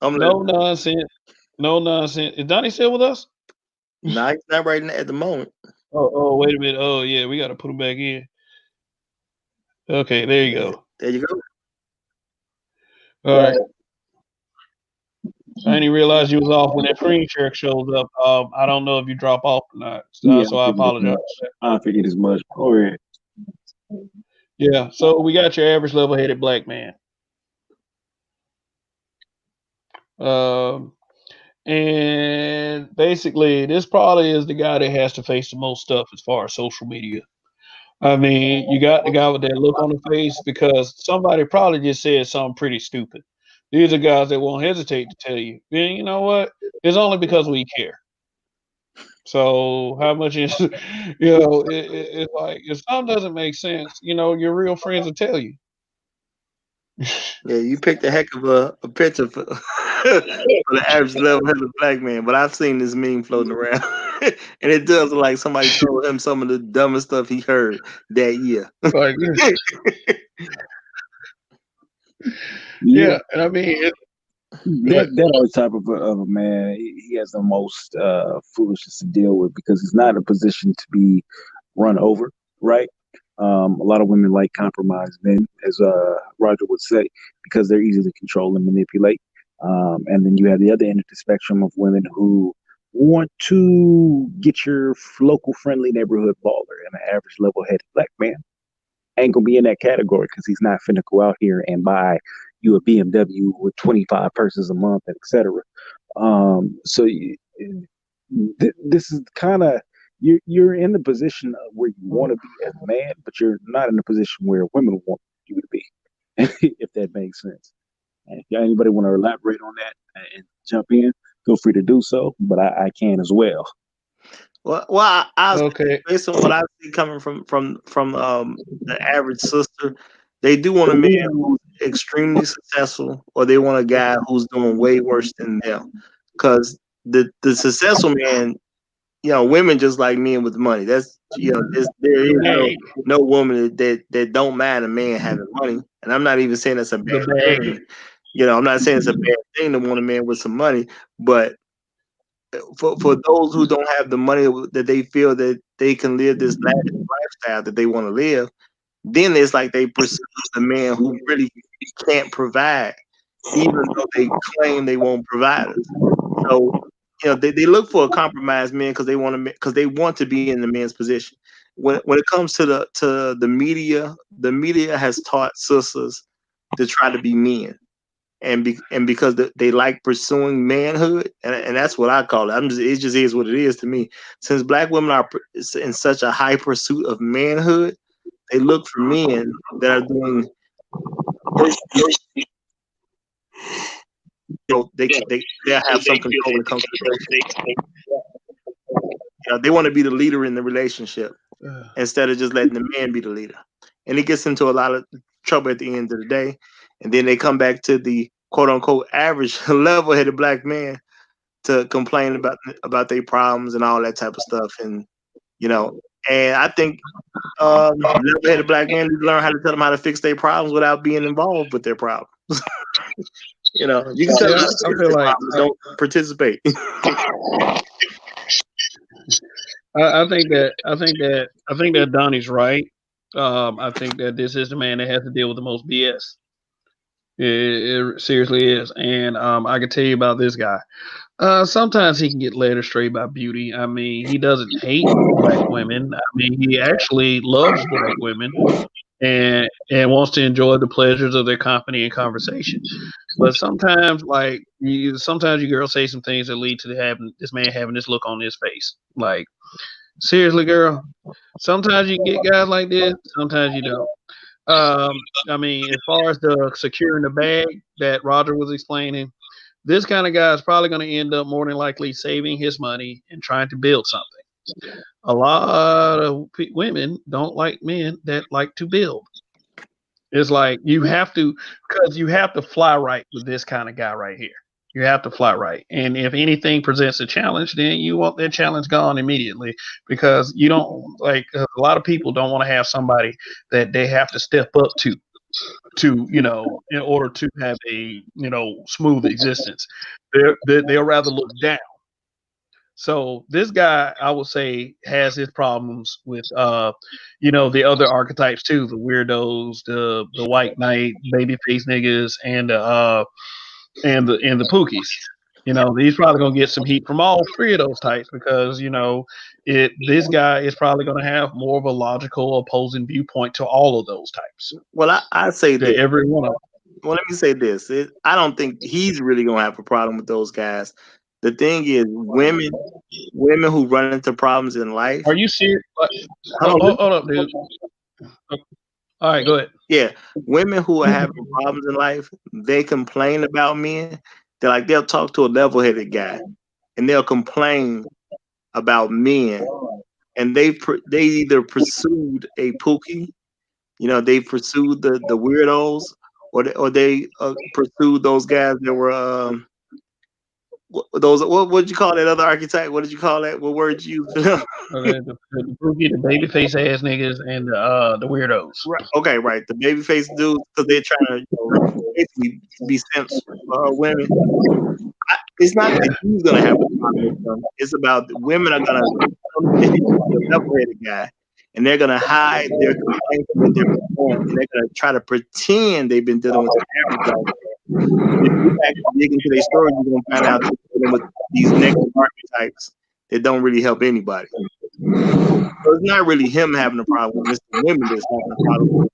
No nonsense. No nonsense. Is Donnie still with us? No, he's not right now at the moment. Oh, wait a minute. Oh, yeah, we got to put him back in. Okay, there you go. There you go. All right. I didn't realize you was off when that screen share shows up. I don't know if you drop off or not, so I apologize. I figured as much. Go ahead. Yeah, so we got your average level-headed black man. And basically, this probably is the guy that has to face the most stuff as far as social media. I mean, you got the guy with that look on the face because somebody probably just said something pretty stupid. These are guys that won't hesitate to tell you, man, you know what? It's only because we care. So how much is, it's like if something doesn't make sense, your real friends will tell you. Yeah, you picked a heck of a picture for, for the average level-headed black man. But I've seen this meme floating around, and it does look like somebody told him some of the dumbest stuff he heard that year. Like, yeah, and I mean, that other type of a man, he has the most foolishness to deal with because he's not in a position to be run over, right? A lot of women like compromised men, as Roger would say, because they're easy to control and manipulate. And then you have the other end of the spectrum of women who want to get your local friendly neighborhood baller, and an average level headed black man ain't gonna be in that category because he's not finna go out here and buy you a BMW with 25 purses a month, etc. So this is kind of you're in the position of where you want to be as a man, but you're not in the position where women want you to be, if that makes sense. And if anybody want to elaborate on that and jump in, feel free to do so. But I can as well. Well, I Okay. based on what I see coming from the average sister, they do want a man who's extremely successful, or they want a guy who's doing way worse than them. Because the successful man, women just like men with money. That's there is Hey, no woman that don't mind a man having money, and I'm not even saying that's a the bad bag. thing. I'm not saying it's a bad thing to want a man with some money, but for those who don't have the money that they feel that they can live this lifestyle that they want to live, then it's like they pursue the man who really can't provide, even though they claim they won't provide us. So they look for a compromised man because they want to be in the man's position. When it comes to the media has taught sisters to try to be men, and because they like pursuing manhood, and that's what I call it. It just is what it is to me. Since black women are in such a high pursuit of manhood, they look for men that are doing they'll have some control when it comes to the relationship. They want to be the leader in the relationship instead of just letting the man be the leader. And it gets into a lot of trouble at the end of the day. And then they come back to the quote unquote average level headed black man to complain about their problems and all that type of stuff. And and I think level headed black men need to learn how to tell them how to fix their problems without being involved with their problems. You can tell them I feel like don't participate. I think that Donnie's right. I think that this is the man that has to deal with the most BS. It seriously is, and I can tell you about this guy. Sometimes he can get led astray by beauty. I mean, he doesn't hate black women. I mean, he actually loves black women and wants to enjoy the pleasures of their company and conversation. But sometimes, sometimes you girls say some things that lead to this man having this look on his face. Like, seriously, girl. Sometimes you get guys like this. Sometimes you don't. I mean, as far as the securing the bag that Roger was explaining, this kind of guy is probably going to end up more than likely saving his money and trying to build something. A lot of women don't like men that like to build. It's like you have to fly right with this kind of guy right here. You have to fly right. And if anything presents a challenge, then you want that challenge gone immediately, because you don't a lot of people don't want to have somebody that they have to step up to in order to have a smooth existence. They'll rather look down. So this guy, I would say, has his problems with the other archetypes too, the weirdos, the white knight, babyface niggas, and the pookies. He's probably gonna get some heat from all three of those types, because this guy is probably gonna have more of a logical opposing viewpoint to all of those types. Well, I say that every one of them. Well, let me say this. I don't think he's really gonna have a problem with those guys. The thing is, women who run into problems in life. Are you serious? Hold up, dude. All right, go ahead. Yeah, women who are having problems in life, they complain about men. They'll talk to a level-headed guy, and they'll complain about men, and they either pursued a pookie, they pursued the weirdos, or they pursued those guys that were what would you call that other archetype? What did you call that? What words you use? the babyface ass niggas and the weirdos. Right. Okay, right. The babyface dudes, because they're trying to basically be simps for women. It's not that he's gonna have a problem with them. It's about the women are gonna the level-headed guy, and they're gonna hide their complaints with their performance, and they're gonna try to pretend they've been dealing with the average guy. If you actually dig into their story, you're gonna find out they're with these negative archetypes that don't really help anybody. So it's not really him having a problem, it's the women that's having a problem.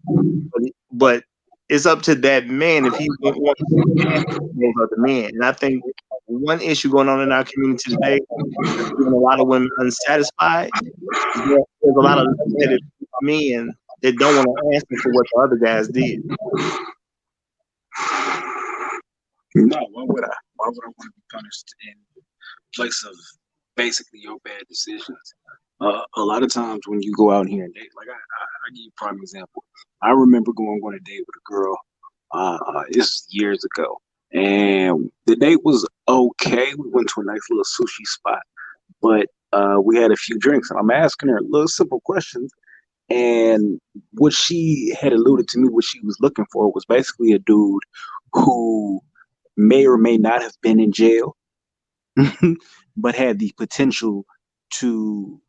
But it's up to that man if he wants to those other men. And I think one issue going on in our community today, leaving a lot of women unsatisfied. There's a lot of level-headed men that don't want to answer for what the other guys did. No, why would I? Why would I want to be punished in place of basically your bad decisions? A lot of times when you go out here and date, like I give you a prime example. I remember going on a date with a girl. This was years ago, and the date was okay. We went to a nice little sushi spot, but we had a few drinks, and I'm asking her little simple questions. And what she had alluded to me, what she was looking for was basically a dude who may or may not have been in jail, but had the potential to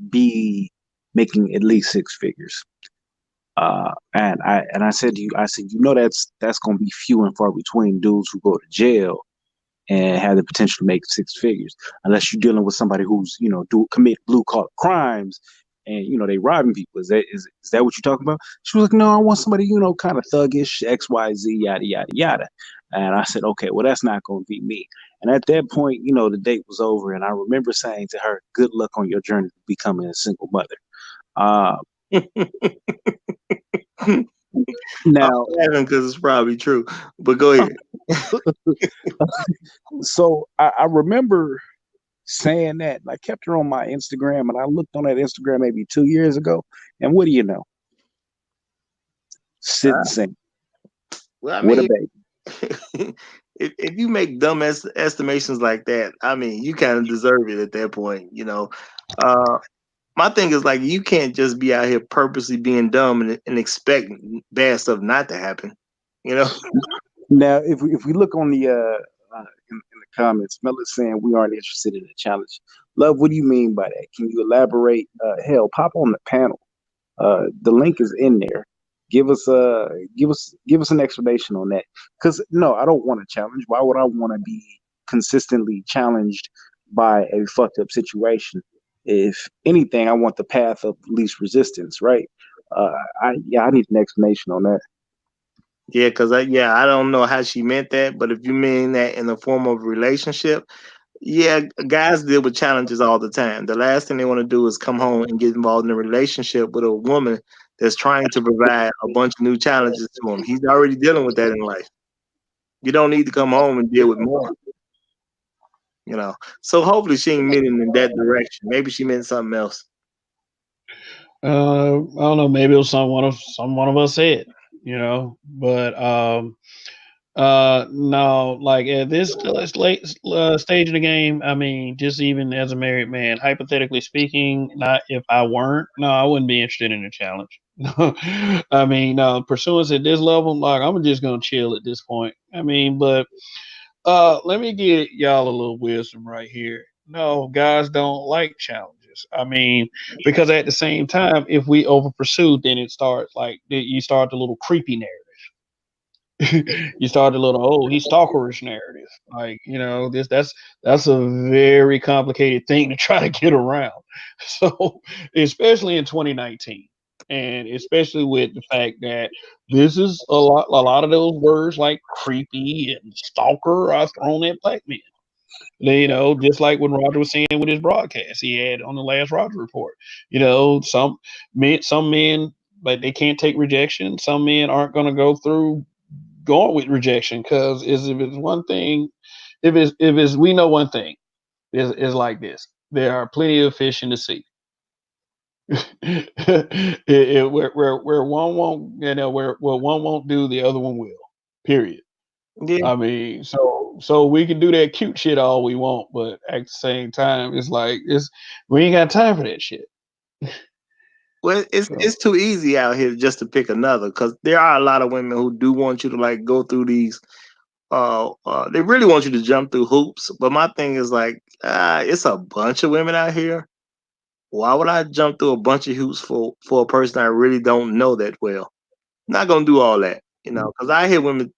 be making at least six figures. And I said to you, I said, that's going to be few and far between dudes who go to jail and have the potential to make six figures, unless you're dealing with somebody who's commit blue collar crimes and they robbing people. Is that what you're talking about? She was like, no, I want somebody kind of thuggish, XYZ, yada yada yada. And I said, okay, well that's not going to be me. And at that point, the date was over, and I remember saying to her, good luck on your journey to becoming a single mother. Now, because it's probably true, but go ahead. So I remember saying that, and I kept her on my Instagram, and I looked on that Instagram maybe 2 years ago, and what do you know? Sitting single. Well, I What mean, a baby. if you make dumb estimations like that, I mean, you kind of deserve it at that point, my thing is like you can't just be out here purposely being dumb and expect bad stuff not to happen. Now, if we look on the in the comments, Mella's saying we aren't interested in a challenge. Love, what do you mean by that? Can you elaborate? Hell, pop on the panel. The link is in there. Give us an explanation on that. Because no, I don't want a challenge. Why would I want to be consistently challenged by a fucked up situation? If anything, I want the path of least resistance, right? I need an explanation on that. Yeah, because I don't know how she meant that, but if you mean that in the form of a relationship, yeah, guys deal with challenges all the time. The last thing they want to do is come home and get involved in a relationship with a woman that's trying to provide a bunch of new challenges to him. He's already dealing with that in life. You don't need to come home and deal with more. So hopefully she ain't meaning in that direction. Maybe she meant something else. I don't know. Maybe it was one of us said, but no, like at this late stage of the game, I mean, just even as a married man, hypothetically speaking, not if I weren't, no, I wouldn't be interested in a challenge. I mean, pursuance at this level, like I'm just gonna chill at this point. I mean, but let me give y'all a little wisdom right here. No, guys don't like challenges. I mean, because at the same time, if we over pursue, then it starts like you start the little creepy narrative. You start a little he's stalkerish narrative, like that's a very complicated thing to try to get around. So especially in 2019, and especially with the fact that this is a lot of those words like creepy and stalker are thrown at black men. Just like when Roger was saying with his broadcast he had on the last Roger report. Some men, but they can't take rejection. Some men aren't going to go through going with rejection, because if it's one thing, if it's we know one thing is like this: there are plenty of fish in the sea. Where one won't, where one won't do, the other one will. Period. Yeah. I mean, so we can do that cute shit all we want, but at the same time, it's like we ain't got time for that shit. Well, it's too easy out here just to pick another, because there are a lot of women who do want you to like go through these. They really want you to jump through hoops, but my thing is like, it's a bunch of women out here. Why would I jump through a bunch of hoops for a person I really don't know that well? I'm not gonna do all that, because I hear women,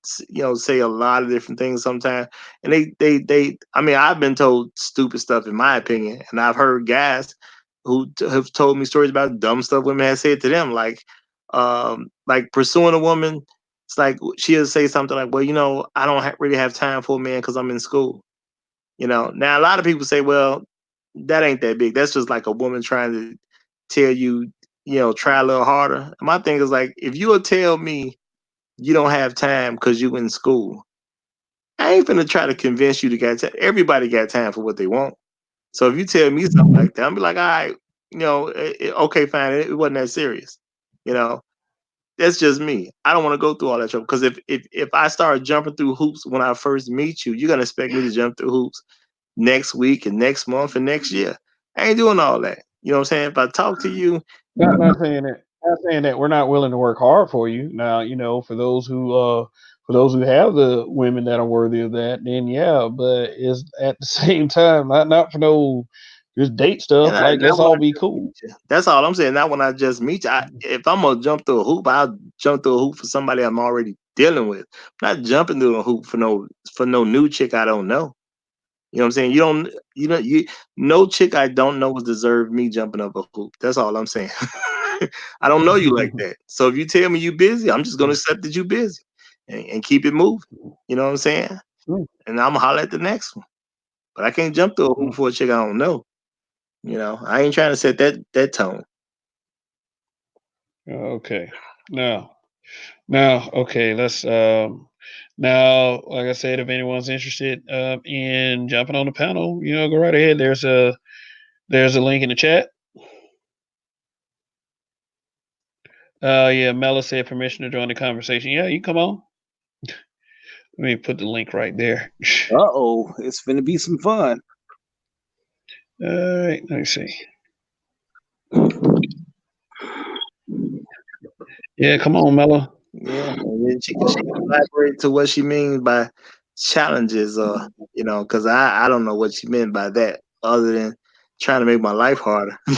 say a lot of different things sometimes, and they. I mean, I've been told stupid stuff in my opinion, and I've heard guys who have told me stories about dumb stuff women have said to them, like pursuing a woman It's like she'll say something like, "Well, I don't really have time for a man because I'm in school." Now a lot of people say, "Well, that ain't that big. That's just like a woman trying to tell you, try a little harder." And my thing is like, if you will tell me you don't have time because you in school, I ain't finna try to convince you to get time. Everybody got time for what they want. So if you tell me something like that, I'm be like, all right, okay, fine. It wasn't that serious. You know, that's just me. I don't want to go through all that trouble because if I start jumping through hoops when I first meet you, you're gonna expect me to jump through hoops next week and next month and next year. I ain't doing all that. You know what I'm saying? If I talk to you, Not saying that. Not saying that we're not willing to work hard for you. Now, for those who have the women that are worthy of that, then yeah. But it's at the same time not for no just date and stuff. I, Like not let's when I all be just cool. meet you. That's all I'm saying. Not when I just meet you. If I'm gonna jump through a hoop, I'll jump through a hoop for somebody I'm already dealing with. I'm not jumping through a hoop for no new chick I don't know. You know what I'm saying? No chick I don't know would deserve me jumping up a hoop. That's all I'm saying. I don't know you like that. So if you tell me you busy, I'm just gonna accept that you busy and keep it moving. You know what I'm saying? And I'm gonna holler at the next one. But I can't jump through a hoop for a chick I don't know. I ain't trying to set that tone. Okay. Now, okay. Now, like I said, if anyone's interested in jumping on the panel, go right ahead. There's a link in the chat. Yeah, Mela said permission to join the conversation. Yeah, you come on. Let me put the link right there. It's finna be some fun. All right, let me see. Yeah, come on, Mela. Yeah, and then she can elaborate to what she means by challenges, or because I don't know what she meant by that, other than trying to make my life harder. I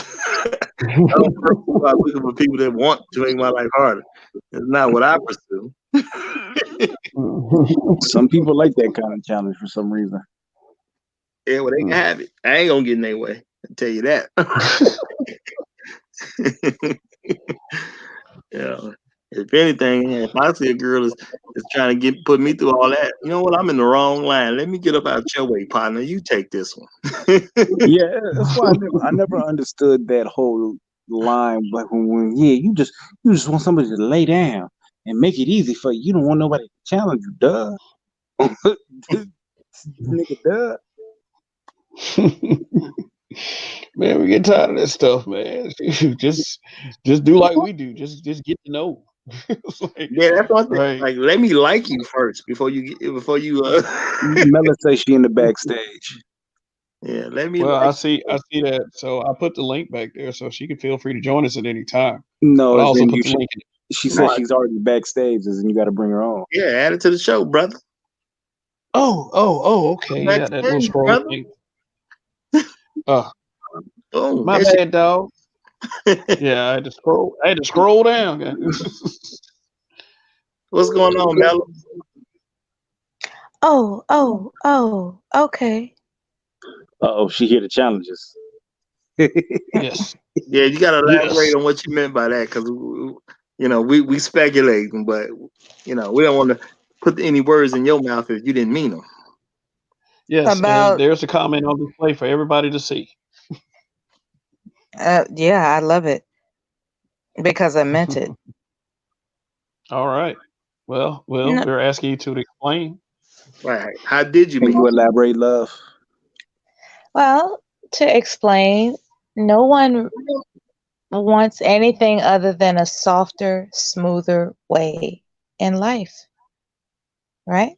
don't pursue. I'm looking for people that want to make my life harder. It's not what I pursue. Some people like that kind of challenge for some reason. Yeah, well, they can have it. I ain't gonna get in their way. I tell you that. Yeah. If anything, if I see a girl is trying to put me through all that, you know what? I'm in the wrong line. Let me get up out your way, partner. You take this one. Yeah, that's why I never understood that whole line. But when you just want somebody to lay down and make it easy for you. You don't want nobody to challenge you, duh. Nigga, duh. Man, we get tired of that stuff, man. just do like we do. Just get to know. Yeah, that's one thing. Like, let me like you first before you. Mela says she in the backstage. Yeah, let me. Well, I see that. So I put the link back there, so she can feel free to join us at any time. No, but I also then put the link. She says she's already backstage, and you got to bring her on. Yeah, add it to the show, brother. Oh, okay. Yeah, that little scroll thing. My bad, dog. Yeah, I had to scroll down. What's going on, Mel? Okay. She hear the challenges. Yes. Yeah, you got to elaborate on what you meant by that, because we speculating, but we don't want to put any words in your mouth if you didn't mean them. Yes, and there's a comment on display for everybody to see. Yeah, I love it because I meant it. All right. Well, we're asking you to explain. Right. How did you mean? Can you elaborate, love? Well, to explain, no one wants anything other than a softer, smoother way in life. Right?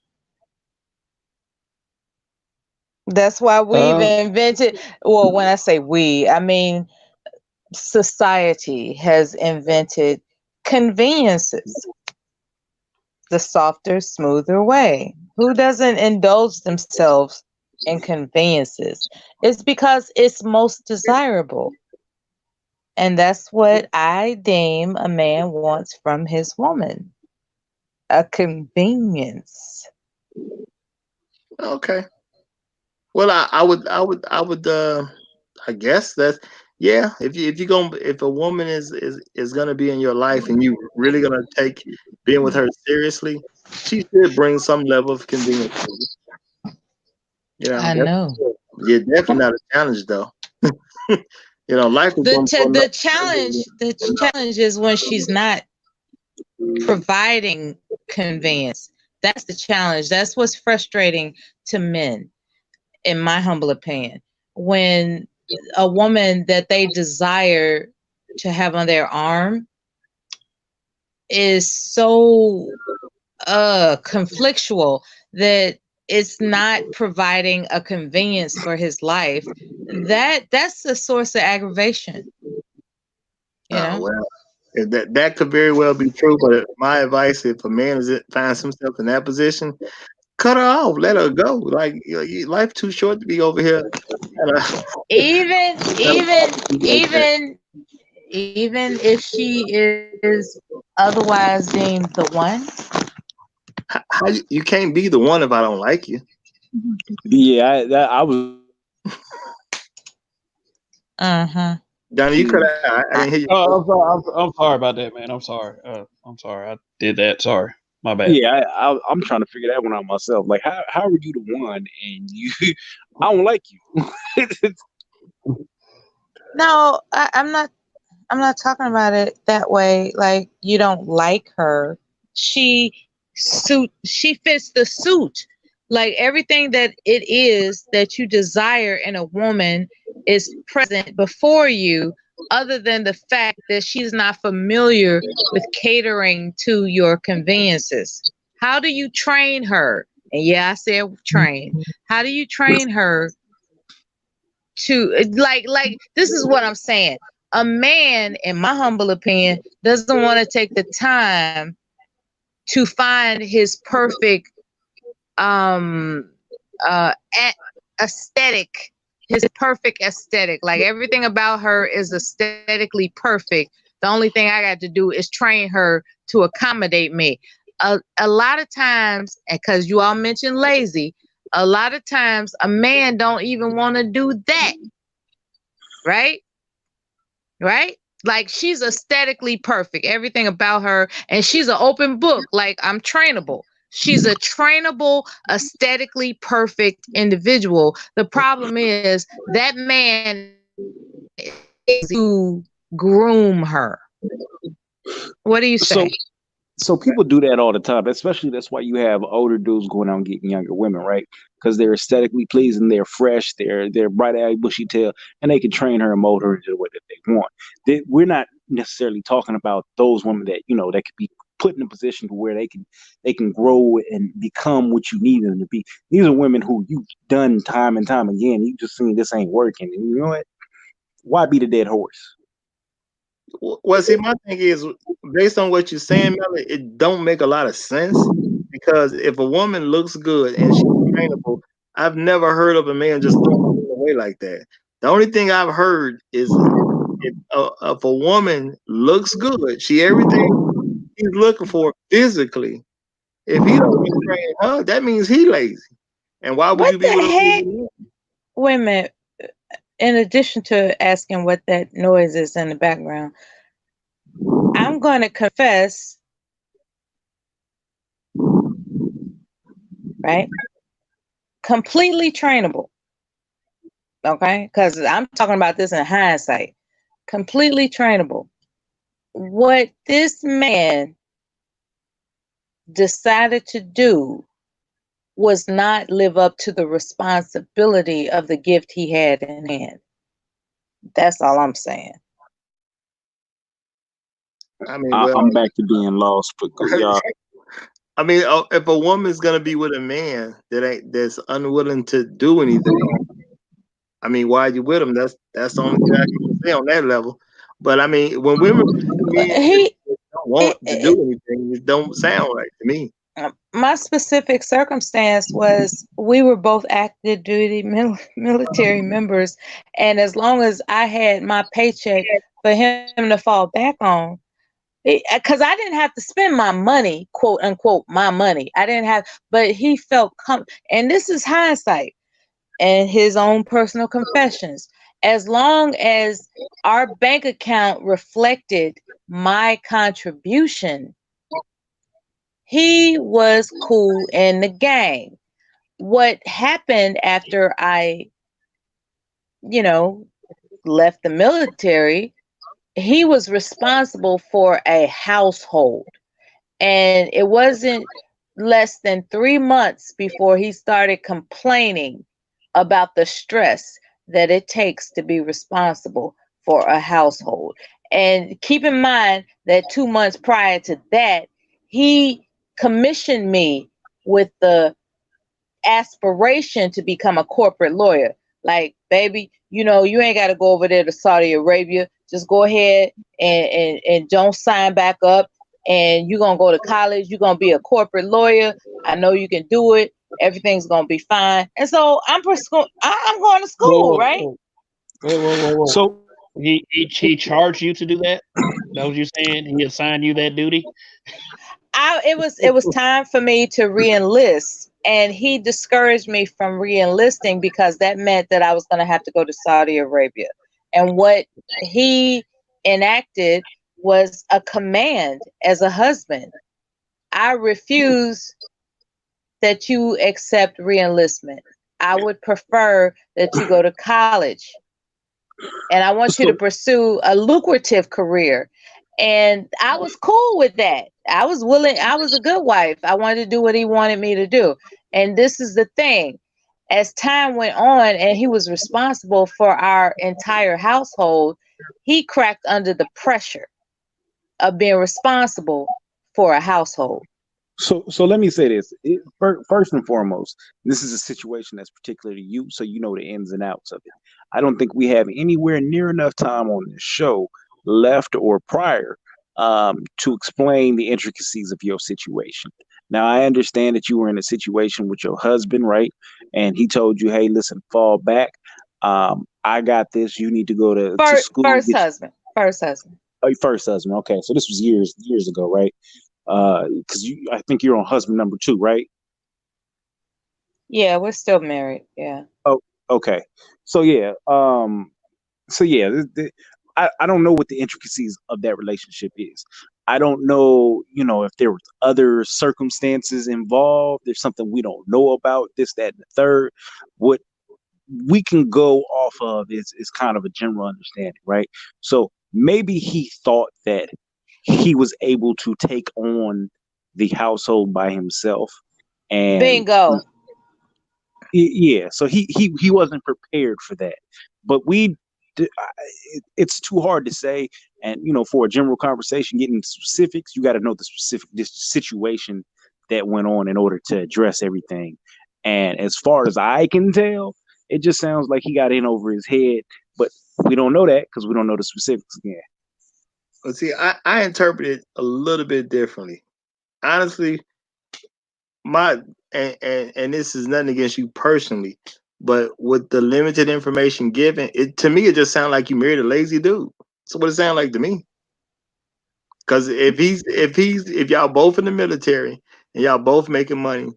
That's why we've invented, well, when I say we, I mean society has invented conveniences. The softer, smoother way. Who doesn't indulge themselves in conveniences? It's because it's most desirable. And that's what I deem a man wants from his woman. A convenience. Okay. Well, I would I guess that's Yeah, if a woman is gonna be in your life and you really gonna take being with her seriously, she should bring some level of convenience. You know, I know. yeah, definitely not a challenge though. Life is going for The challenge is when she's not providing conveyance. That's the challenge. That's what's frustrating to men, in my humble opinion. When a woman that they desire to have on their arm is so conflictual that it's not providing a convenience for his life, that's a source of aggravation, you know. well, that could very well be true. But my advice, if a man finds himself in that position, cut her off, let her go. Like life too short to be over here. even even even even if she is otherwise deemed the one. How you can't be the one if I don't like you. Yeah, I was. Johnny, you could. I didn't hear you. I'm sorry about that, man. I'm sorry. I'm sorry. I did that. Sorry. My bad. Yeah, I'm trying to figure that one out myself. Like, how are you the one and you? I don't like you. No, I'm not. I'm not talking about it that way. Like, you don't like her. She fits the suit. Like, everything that it is that you desire in a woman is present before you, other than the fact that she's not familiar with catering to your conveniences. How do you train her? And yeah, I said train. How do you train her to like this is what I'm saying. A man, in my humble opinion, doesn't want to take the time to find his perfect uh aesthetic, his perfect aesthetic. Like, everything about her is aesthetically perfect. The only thing I got to do is train her to accommodate me. A lot of times, because you all mentioned lazy, a lot of times a man don't even want to do that. Right? Right? Like, she's aesthetically perfect, everything about her, and she's an open book. Like, I'm trainable. She's a trainable, aesthetically perfect individual. The problem is that man is to groom her. What do you say? So people do that all the time, especially that's why you have older dudes going out and getting younger women, right? Because they're aesthetically pleasing, they're fresh, they're bright-eyed, bushy-tailed, and they can train her and mold her into what they want. We're not necessarily talking about those women that that could be put in a position to where they can grow and become what you need them to be. These are women who you've done time and time again. You just seen this ain't working, and you know what? Why beat a dead horse? Well, see, my thing is, based on what you're saying, Melly, it don't make a lot of sense, because if a woman looks good and she's trainable, I've never heard of a man just throwing it away like that. The only thing I've heard is if a woman looks good, everything he's looking for physically. If he don't train her, that means he lazy. And why would What you be the with heck? a Wait a minute. In addition to asking what that noise is in the background, I'm going to confess, right? Completely trainable. Okay? Because I'm talking about this in hindsight. Completely trainable. What this man decided to do was not live up to the responsibility of the gift he had in hand. That's all I'm saying. I mean, well, I'm back to being lost, but y'all. I mean, if a woman's gonna be with a man that's unwilling to do anything, I mean, why are you with him? That's the only thing I can say on that level. But I mean, when women don't want to do anything, it don't sound right to me. My specific circumstance was we were both active duty military members, and as long as I had my paycheck for him to fall back on, because I didn't have to spend my money, quote unquote, my money. I didn't have, but he felt and this is hindsight and his own personal confessions. as long as our bank account reflected my contribution, he was cool in the game. What happened after I, left the military, he was responsible for a household. And it wasn't less than 3 months before he started complaining about the stress that it takes to be responsible for a household. And keep in mind that 2 months prior to that, he commissioned me with the aspiration to become a corporate lawyer. Like, baby, you ain't got to go over there to Saudi Arabia. Just go ahead and don't sign back up. And you're going to go to college. You're going to be a corporate lawyer. I know you can do it. Everything's going to be fine. And so I'm going to school, right? Whoa. So He charged you to do that? That was you saying? He assigned you that duty? It was time for me to re-enlist, and he discouraged me from re-enlisting because that meant that I was going to have to go to Saudi Arabia. And what he enacted was a command as a husband. I refuse that you accept re-enlistment. I would prefer that you go to college, and I want you to pursue a lucrative career. And I was cool with that. I was willing. I was a good wife. I wanted to do what he wanted me to do. And this is the thing. As time went on and he was responsible for our entire household, he cracked under the pressure of being responsible for a household. So let me say this. First and foremost, this is a situation that's particular to you, so you know the ins and outs of it. I don't think we have anywhere near enough time on this show left or prior to explain the intricacies of your situation. Now, I understand that you were in a situation with your husband, right? And he told you, hey, listen, fall back. I got this. You need to go to school. First husband. Oh, your first husband. Okay. So this was years ago, right? Because I think you're on husband number 2, right? Yeah, we're still married. Yeah. Oh, okay. So yeah. I don't know what the intricacies of that relationship is. I don't know, if there were other circumstances involved. There's something we don't know about, this, that, and the third. What we can go off of is kind of a general understanding, right? So maybe he thought that he was able to take on the household by himself. And bingo. Yeah, so he wasn't prepared for that. But it's too hard to say. And for a general conversation, getting specifics, you got to know the specific situation that went on in order to address everything. And as far as I can tell, it just sounds like he got in over his head, but we don't know that because we don't know the specifics again. But see, I interpret it a little bit differently. Honestly, and this is nothing against you personally, but with the limited information given, to me it just sounds like you married a lazy dude. So what it sounds like to me. Because if y'all both in the military and y'all both making money,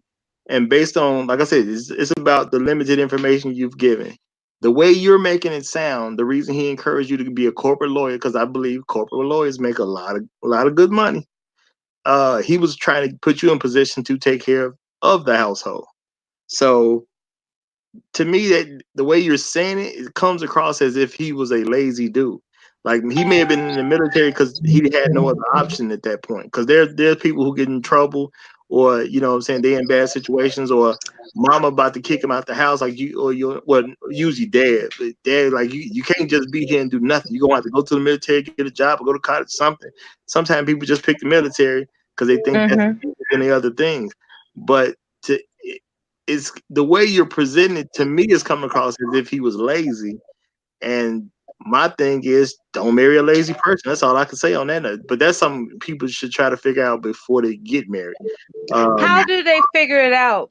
and based on, like I said, it's about the limited information you've given. The way you're making it sound, the reason he encouraged you to be a corporate lawyer, because I believe corporate lawyers make a lot of good money. He was trying to put you in position to take care of the household. So to me, that the way you're saying it comes across as if he was a lazy dude. Like, he may have been in the military because he had no other option at that point. Because there's people who get in trouble, or what I'm saying, they in bad situations, or mama about to kick him out the house, like usually dad. But dad, like, you can't just be here and do nothing. You're gonna have to go to the military, get a job, or go to college, something. Sometimes people just pick the military because they think that's any other things. But it's the way you're presenting it to me is coming across as if he was lazy. And my thing is, don't marry a lazy person. That's all I can say on that. But that's something people should try to figure out before they get married. How do they figure it out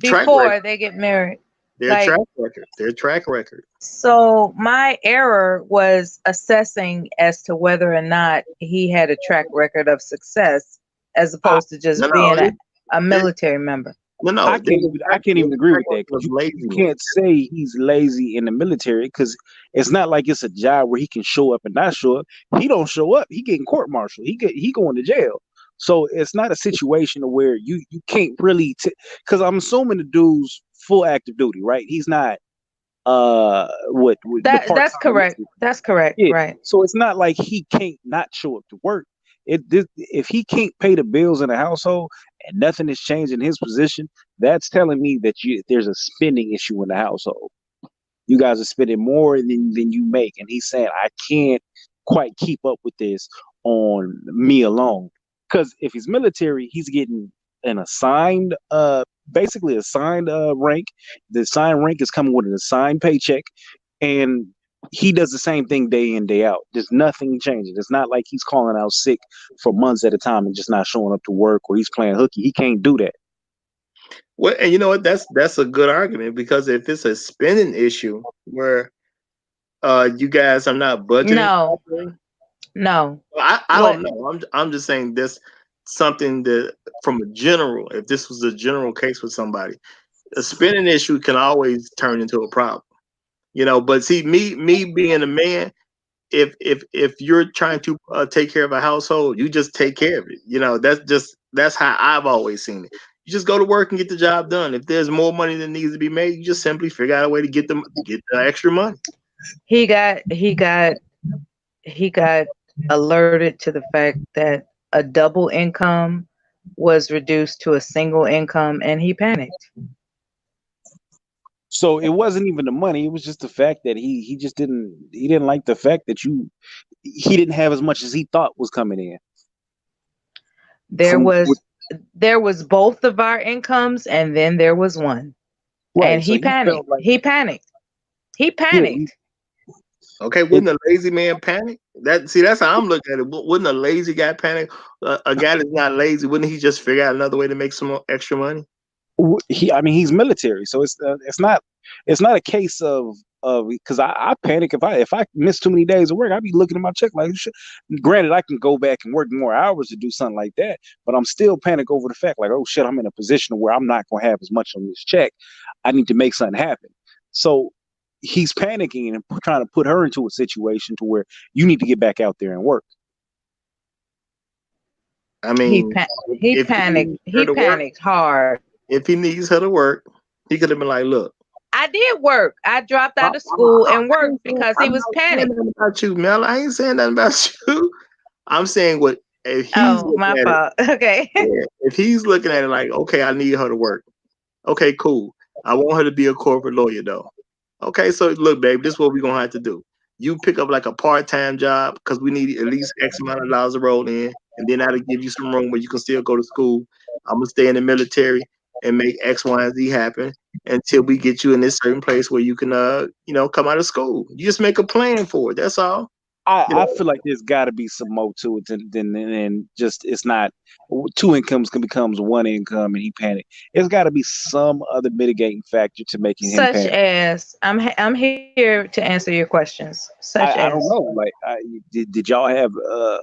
before they get married? Their track record. So my error was assessing as to whether or not he had a track record of success, as opposed to just being a military member. No. I can't even agree with that. Was You laziness. can't say he's lazy in the military because it's not like it's a job where he can show up and not show up. He don't show up, he getting court-martialed. He going to jail. So it's not a situation where you can't really because I'm assuming the dude's full active duty, right? He's not what the That's part-time correct. enlistment. That's correct. Yeah. Right. So it's not like he can't not show up to work. If he can't pay the bills in the household and nothing is changed in his position, that's telling me that there's a spending issue in the household. You guys are spending more than you make, and he's saying I can't quite keep up with this on me alone. Because if he's military, he's getting an assigned, basically assigned rank. The assigned rank is coming with an assigned paycheck, and he does the same thing day in, day out. There's nothing changing. It's not like he's calling out sick for months at a time and just not showing up to work, or he's playing hooky. He can't do that. Well, and you know what? That's a good argument because if it's a spending issue where you guys are not budgeting, No. I don't know. I'm just saying this something that from a general. If this was a general case with somebody, a spending issue can always turn into a problem. But see, me being a man, if you're trying to take care of a household, you just take care of it. That's how I've always seen it. You just go to work and get the job done. If there's more money that needs to be made, you just simply figure out a way to get the extra money. He got alerted to the fact that a double income was reduced to a single income, and he panicked. So it wasn't even the money; it was just the fact that he just didn't like the fact that he didn't have as much as he thought was coming in. There was both of our incomes, and then there was one, Right, and so he panicked. He panicked. He panicked. Okay, wouldn't a lazy man panic? That's how I'm looking at it. Wouldn't a lazy guy panic? A guy that's not lazy, wouldn't he just figure out another way to make some more extra money? He's military, so it's not a case of because I panic if I miss too many days of work. I'd be looking at my check like shit. Granted, I can go back and work more hours to do something like that, but I'm still panic over the fact like, oh shit, I'm in a position where I'm not gonna have as much on this check. I need to make something happen. So he's panicking and trying to put her into a situation to where you need to get back out there and work. I mean, he panicked. He panicked hard. If he needs her to work, he could have been like, "Look, I did work. I dropped out of school and worked because he was panicked." About you, Mel. I ain't saying nothing about you. I'm saying what if he's my fault. Okay. If he's looking at it like, okay, I need her to work. Okay, cool. I want her to be a corporate lawyer though. Okay, so look, babe, this is what we're gonna have to do. You pick up like a part-time job because we need at least X amount of dollars to roll in, and then that'll give you some room where you can still go to school. I'm gonna stay in the military and make X, Y, and Z happen until we get you in this certain place where you can come out of school. You just make a plan for it. That's all. I feel like there's got to be some more to it than just it's not two incomes can becomes one income and he panicked. It's got to be some other mitigating factor to making him panic. Such as I'm here to answer your questions. I don't know. Like, did y'all have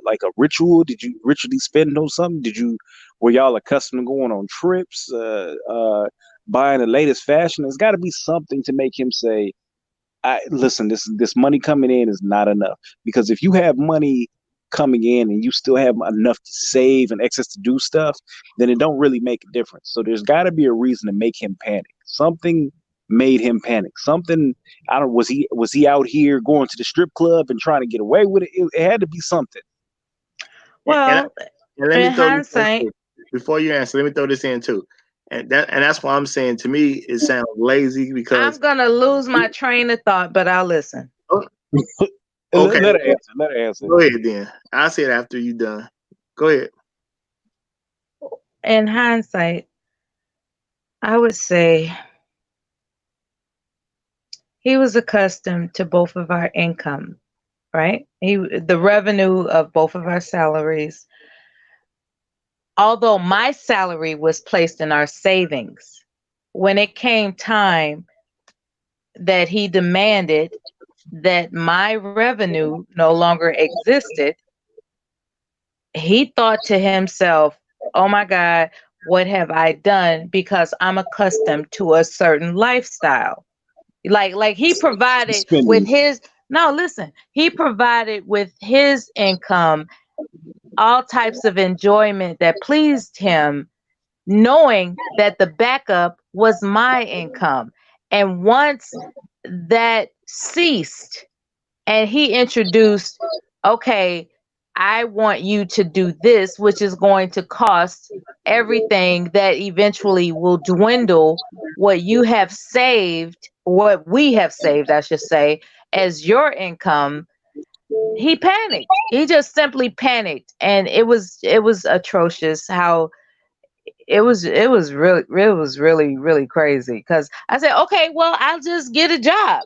like a ritual? Did you ritually spend on something? Were y'all accustomed to going on trips? Buying the latest fashion? There's got to be something to make him say, listen, this money coming in is not enough. Because if you have money coming in and you still have enough to save and excess to do stuff, then it don't really make a difference. So there's got to be a reason to make him panic. Something made him panic. Something, I don't. Was he out here going to the strip club and trying to get away with it? It had to be something. Well, in hindsight, before you answer, let me throw this in too. And that's why I'm saying to me it sounds lazy because I'm gonna lose my train of thought, but I'll listen. Okay, let her answer. Go ahead then. I'll say it after you're done. Go ahead. In hindsight, I would say he was accustomed to both of our income, right? The revenue of both of our salaries. Although my salary was placed in our savings, when it came time that he demanded that my revenue no longer existed, he thought to himself, oh my God, what have I done? Because I'm accustomed to a certain lifestyle. Like he provided with Spending. his, no, listen, he provided with his income all types of enjoyment that pleased him, knowing that the backup was my income. And once that ceased and he introduced, okay, I want you to do this, which is going to cost everything that eventually will dwindle what you have saved, what we have saved, I should say, as your income. He panicked. He just simply panicked, and it was atrocious how it was really crazy, because I said, okay, well, I'll just get a job,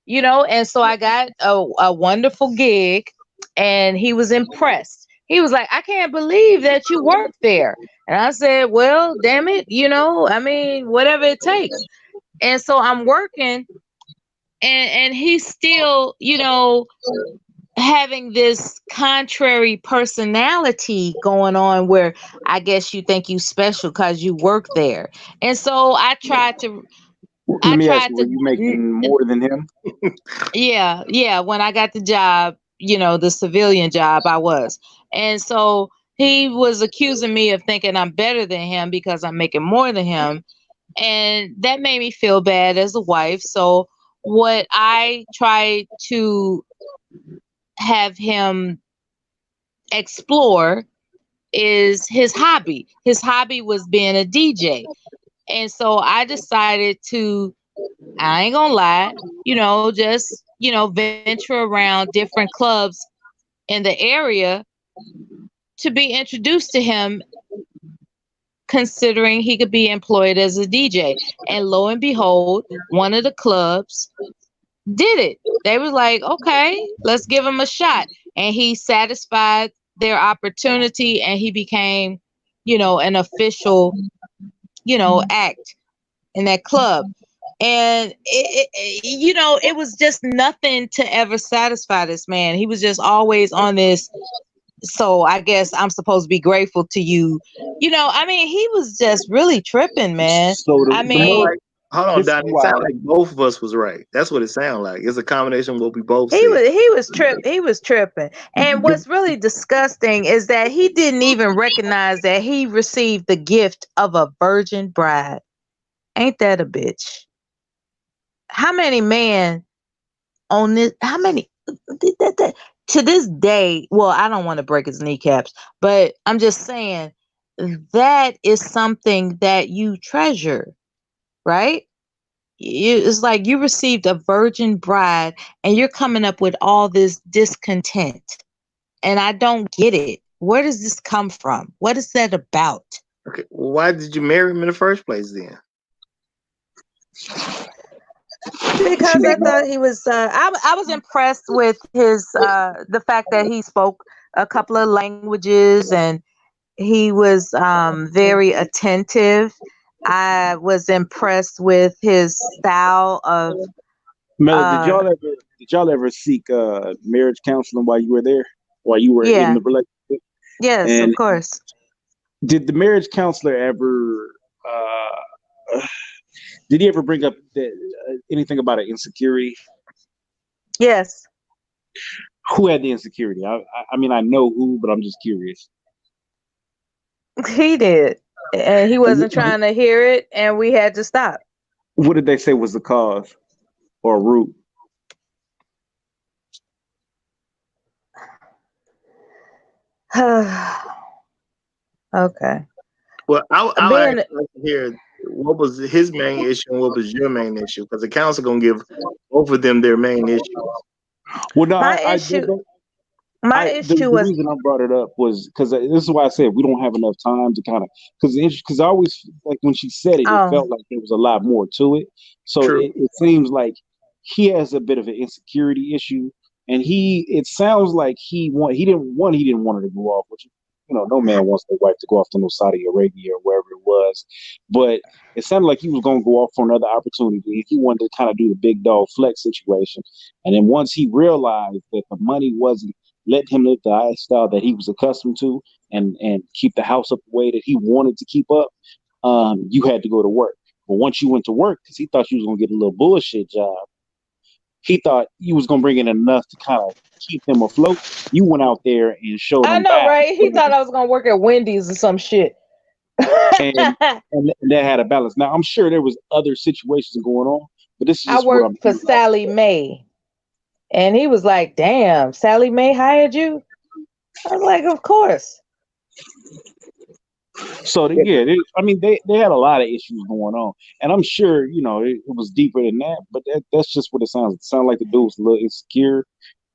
and so I got a wonderful gig, and he was impressed. He was like, I can't believe that you work there. And I said, well, damn it, I mean, whatever it takes. And so I'm working, and he's still, having this contrary personality going on, where I guess you think you special because you work there. And so I tried to Let me ask you, were you making more than him? yeah, when I got the job, the civilian job, I was. And so he was accusing me of thinking I'm better than him because I'm making more than him, and that made me feel bad as a wife. So what I tried to have him explore is his hobby. His hobby was being a DJ. And so I decided to, I ain't gonna lie, just, venture around different clubs in the area to be introduced to him, considering he could be employed as a DJ. And lo and behold, one of the clubs did it. They was like, okay, let's give him a shot. And he satisfied their opportunity, and he became, an official, act in that club. And it was just nothing to ever satisfy this man. He was just always on this. So I guess I'm supposed to be grateful to you. I mean, he was just really tripping, man. So I mean, Hold on, This is Donnie. It why- sounds like both of us was right. That's what it sounds like. It's a combination of what we both he said. was tripping. And what's really disgusting is that he didn't even recognize that he received the gift of a virgin bride. Ain't that a bitch? How many men on this? How many to this day? Well, I don't want to break his kneecaps, but I'm just saying that is something that you treasure, right? It's like you received a virgin bride, and you're coming up with all this discontent. And I don't get it. Where does this come from? What is that about? Okay, well, why did you marry him in the first place then? Because I thought he was. I was impressed with his the fact that he spoke a couple of languages, and he was very attentive. I was impressed with his style of. Mel, did y'all ever seek marriage counseling while you were there, while you were Yeah. in the relationship? Yes, And of course. did the marriage counselor ever? Did he ever bring up anything about an insecurity? Yes. Who had the insecurity? I mean, I know who, but I'm just curious. He did. And he wasn't trying to hear it, and we had to stop. What did they say was the cause or root? Okay. Well, I would Being- actually like to hear what was his main issue and what was your main issue, because the council gonna give both of them their main issues. Well, no, My I issue- did that. My The issue was reason I brought it up was because this is why I said we don't have enough time to kind of because I always like when she said it, Oh. it felt like there was a lot more to it. So True. it seems like he has a bit of an insecurity issue, and it sounds like he didn't want her to go off, which no man wants their wife to go off to no Saudi Arabia or wherever it was, but it sounded like he was going to go off for another opportunity. He wanted to kind of do the big dog flex situation, and then once he realized that the money wasn't let him live the lifestyle that he was accustomed to, and keep the house up the way that he wanted to keep up, you had to go to work. But once you went to work, because he thought you was gonna get a little bullshit job, he thought you was gonna bring in enough to kind of keep him afloat. You went out there and showed I him know, back, right? He thought I was gonna work at Wendy's or some shit. and that had a balance. Now I'm sure there was other situations going on, but this is I just what I'm worked for hearing. Sally Mae, and he was like, "Damn, Sally Mae hired you?" I was like, "Of course." So yeah, they had a lot of issues going on, and I'm sure it was deeper than that. But that's just what it sounds. It sounded like the dude was a little insecure,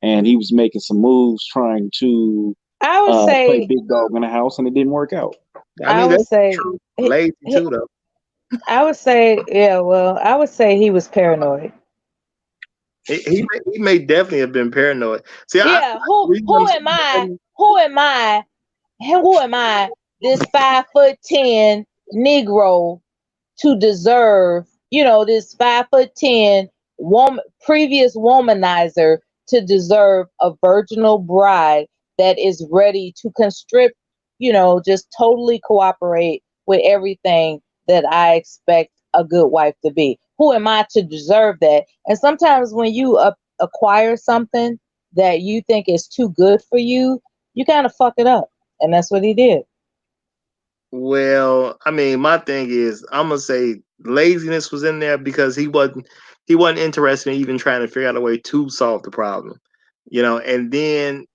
and he was making some moves trying to I would play say, big dog in the house, and it didn't work out. I I mean, would that's say, true. he, Lazy he, too, though. I would say, yeah. Well, I would say he was paranoid. He may definitely have been paranoid. See, Yeah. the reason I'm Who am I? saying Who am I? Who am I? This 5'10" Negro to deserve, this 5'10" woman, previous womanizer to deserve a virginal bride that is ready to constrict, just totally cooperate with everything that I expect a good wife to be. Who am I to deserve that? And sometimes when you acquire something that you think is too good for you, you kind of fuck it up. And that's what he did. Well, I mean, my thing is, I'm gonna say laziness was in there because he wasn't interested in even trying to figure out a way to solve the problem, And then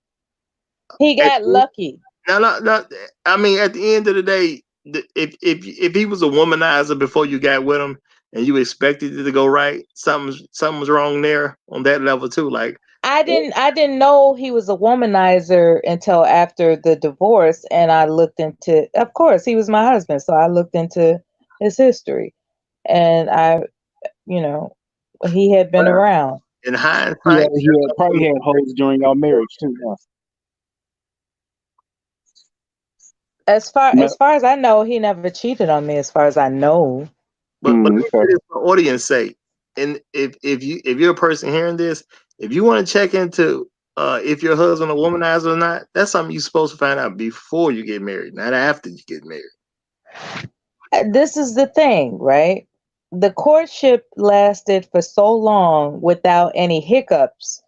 He at got the, lucky. no, no, no. I mean, at the end of the day, if he was a womanizer before you got with him and you expected it to go right, something was wrong there on that level too. Like, I didn't know he was a womanizer until after the divorce, and I looked into, of course, he was my husband, so I looked into his history, and you know he had been well, around. in He hindsight, had, he had probably had hoes during our marriage too. Yeah. As far No, as far as I know, he never cheated on me. As far as I know, but let me say okay. this for audience sake, and if you're a person hearing this, if you want to check into if your husband a womanizer or not, that's something you're supposed to find out before you get married, not after you get married. this is the thing, right? The courtship lasted for so long without any hiccups,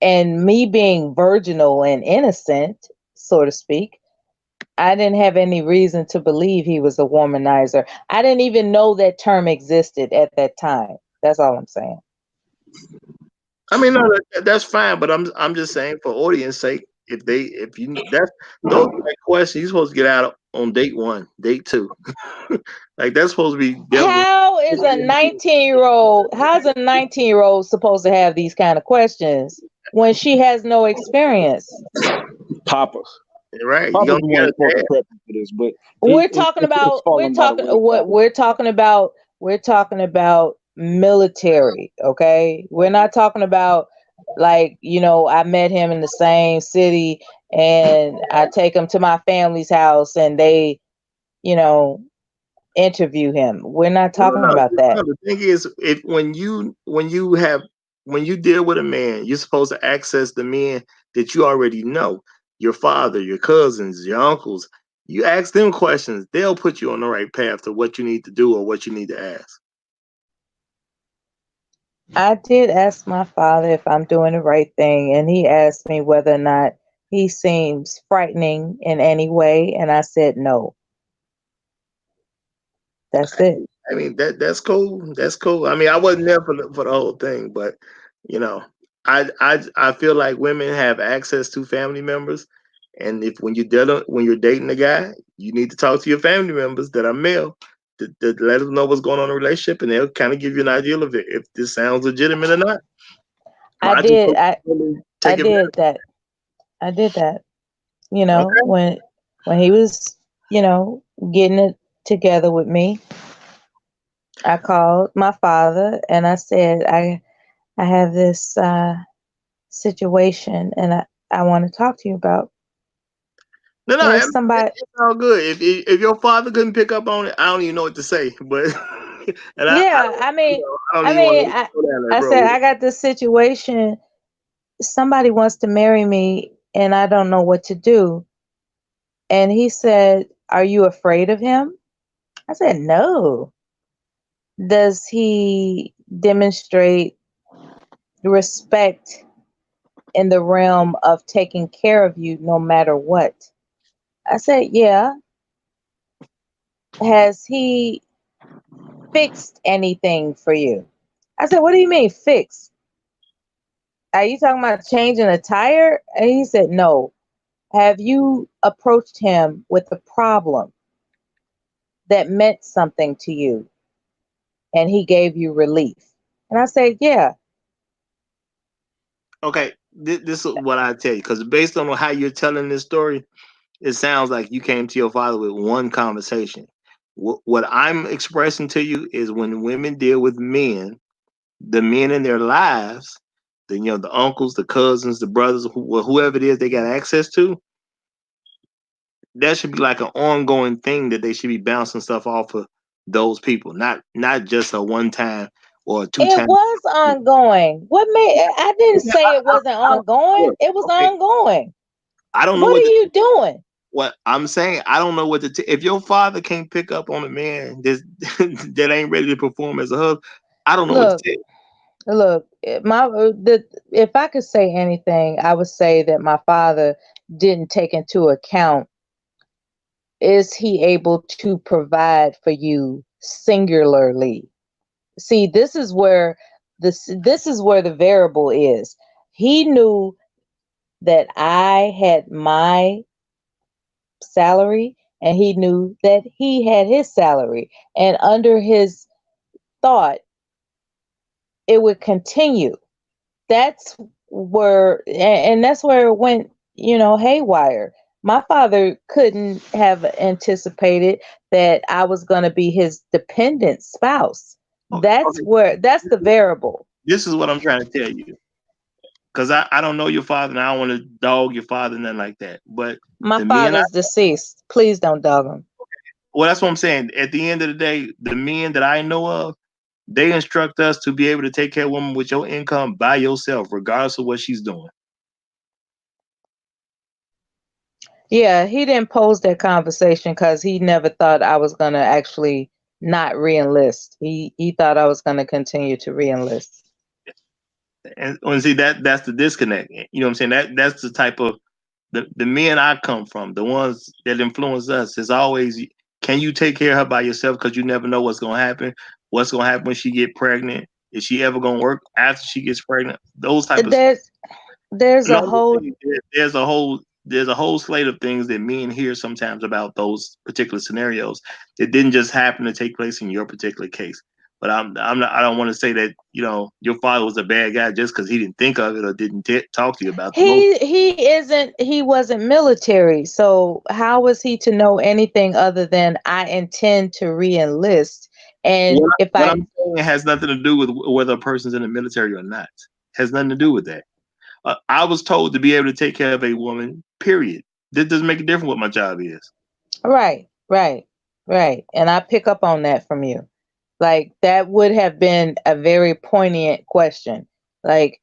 and me being virginal and innocent, so to speak. I didn't have any reason to believe he was a womanizer. I didn't even know that term existed at that time. That's all I'm saying. I mean, no, that's fine, but I'm just saying for audience sake, if you that's those are like questions you're supposed to get out on date one, date two, like that's supposed to be dealt with. How's a 19-year-old supposed to have these kind of questions when she has no experience? Papa's Right? You Papa's gonna the get one a supposed to test. prep him for this, but We're talking it's about falling by the wayside. we're talking about military, okay? We're not talking about like, I met him in the same city and I take him to my family's house and they, you know, interview him. We're not No, talking no, about no. that. The thing is, if when you deal with a man, you're supposed to access the men that you already know, your father, your cousins, your uncles. You ask them questions, they'll put you on the right path to what you need to do or what you need to ask. I did ask my father if I'm doing the right thing, and he asked me whether or not he seems frightening in any way, and I said no. That's it. I mean that's cool. That's cool. I mean, I wasn't there for the whole thing, but you know, I feel like women have access to family members, and if when you're dating a guy, you need to talk to your family members that are male to let them know what's going on in the relationship, and they'll kind of give you an idea of it if this sounds legitimate or not. I I just did. hope I you really I take advantage. did that. I did that. Okay. When he was, getting it together with me, I called my father and I said, I have this situation and I want to talk to you about. No, no, I There's mean, somebody. it's all good. If your father couldn't pick up on it, I don't even know what to say. But and Yeah, I mean, I don't I even want mean, to go down that I said road. I got this situation. Somebody wants to marry me and I don't know what to do. And he said, "Are you afraid of him?" I said, "No." "Does he demonstrate respect in the realm of taking care of you no matter what?" I said, "Yeah." "Has he fixed anything for you?" I said, "What do you mean fixed? Are you talking about changing a tire?" And he said, "No." "Have you approached him with a problem that meant something to you and he gave you relief?" And I said, "Yeah." Okay, this is what I tell you, because based on how you're telling this story, it sounds like you came to your father with one conversation. What I'm expressing to you is when women deal with men, the men in their lives, the uncles, the cousins, the brothers, whoever it is they got access to, that should be like an ongoing thing that they should be bouncing stuff off of those people, not just a one time or a two It time. was ongoing. What made I didn't say it wasn't ongoing. It was Okay, ongoing. I don't know What what are you doing? what I'm saying. I don't know what to. If your father can't pick up on a man that ain't ready to perform as a husband, I don't know what to Look, tell you. look, if I could say anything, I would say that my father didn't take into account, is he able to provide for you singularly? See, this is where the variable is. He knew that I had my salary and he knew that he had his salary, and under his thought it would continue. That's and that's where it went, haywire. My father couldn't have anticipated that I was going to be his dependent spouse. Okay, That's the variable. this is what I'm trying to tell you, because I don't know your father, and I don't want to dog your father, nothing like that. But My the men, father's deceased. Please don't dog him. well, that's what I'm saying. At the end of the day, the men that I know of, they instruct us to be able to take care of women with your income by yourself, regardless of what she's doing. Yeah, he didn't pose that conversation because he never thought I was going to actually not re-enlist. He thought I was going to continue to re-enlist. And see that's the disconnect. You know what I'm saying? That's the type of the men I come from, the ones that influence us, is always, can you take care of her by yourself? Because you never know what's gonna happen. What's gonna happen when she get pregnant? Is she ever gonna work after she gets pregnant? Those type of There's a no, whole there's a whole slate of things that men hear sometimes about those particular scenarios that didn't just happen to take place in your particular case. But I'm not, I don't want to say that your father was a bad guy just because he didn't think of it or didn't talk to you about the most. he wasn't military, so how was he to know anything other than I intend to re-enlist? And What, if what I I'm saying has nothing to do with whether a person's in the military or not. Has nothing to do with that. I was told to be able to take care of a woman. Period. That doesn't make a difference what my job is. Right, right, right. And I pick up on that from you. Like, that would have been a very poignant question. Like,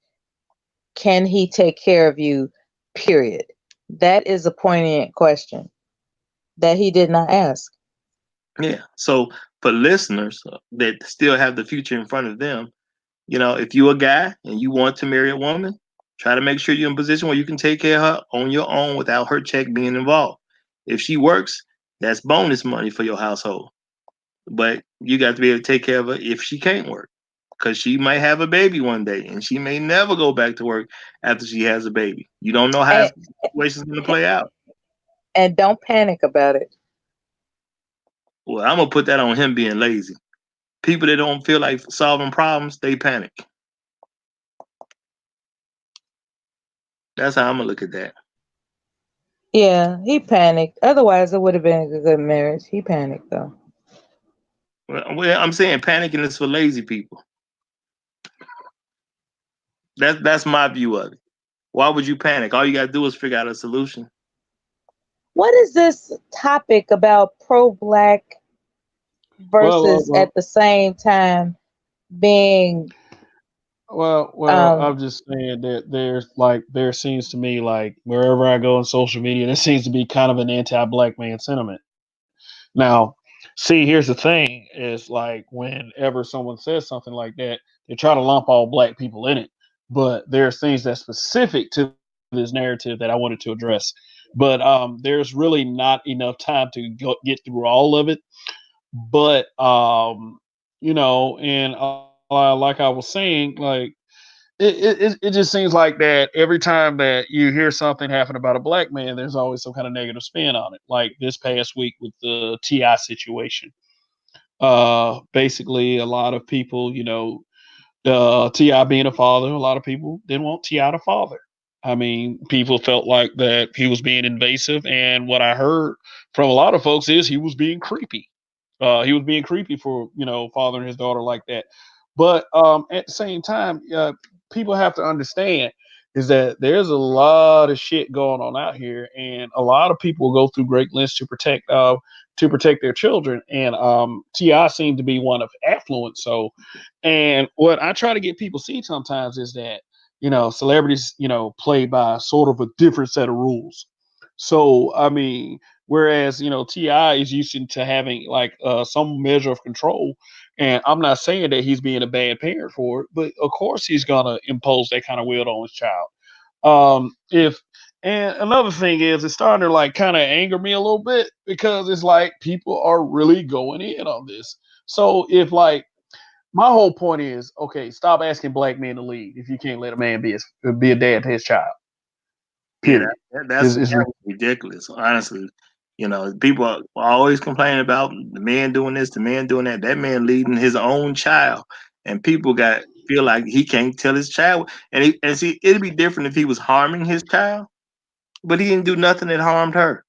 can he take care of you? Period. That is a poignant question that he did not ask. Yeah. So for listeners that still have the future in front of them, if you're a guy and you want to marry a woman, try to make sure you're in a position where you can take care of her on your own without her check being involved. If she works, that's bonus money for your household. But you got to be able to take care of her if she can't work, because she might have a baby one day and she may never go back to work after she has a baby. You don't know how And, the situation's going to play out. and don't panic about it. Well, I'm going to put that on him being lazy. People that don't feel like solving problems, they panic. That's how I'm going to look at that. Yeah, he panicked. Otherwise, it would have been a good marriage. He panicked, though. Well, I'm saying panicking is for lazy people. That's my view of it. Why would you panic? All you got to do is figure out a solution. What is this topic about pro-black Well, versus at the same time being Well, Um, I'm just saying that there seems to me like wherever I go on social media, there seems to be kind of an anti-black man sentiment. Now, see, here's the thing: is like whenever someone says something like that, they try to lump all black people in it. But there's things that's specific to this narrative that I wanted to address. But there's really not enough time to get through all of it. But and like I was saying, like it just seems like that every time that you hear something happen about a black man, there's always some kind of negative spin on it. Like this past week with the Ti situation. Basically, a lot of people, Ti being a father, a lot of people didn't want Ti to father. I mean, people felt like that he was being invasive, and what I heard from a lot of folks is he was being creepy. He was being creepy for fathering his daughter like that. But at the same time, people have to understand is that there's a lot of shit going on out here, and a lot of people go through great lengths to protect their children. And Ti seemed to be one of affluence. So, and what I try to get people see sometimes is that celebrities play by sort of a different set of rules. So I mean, whereas Ti is used to having like some measure of control, and I'm not saying that he's being a bad parent for it, but of course he's gonna impose that kind of will on his child. If and another thing is, it's starting to like kind of anger me a little bit because it's like people are really going in on this. So if like my whole point is, okay, stop asking black men to lead if you can't let a man be a dad to his child. Yeah, Period. that's Is ridiculous. Honestly, people are always complaining about the man doing this, the man doing that. That man leading his own child, and people got feel like he can't tell his child. And see, it'd be different if he was harming his child, but he didn't do nothing that harmed her.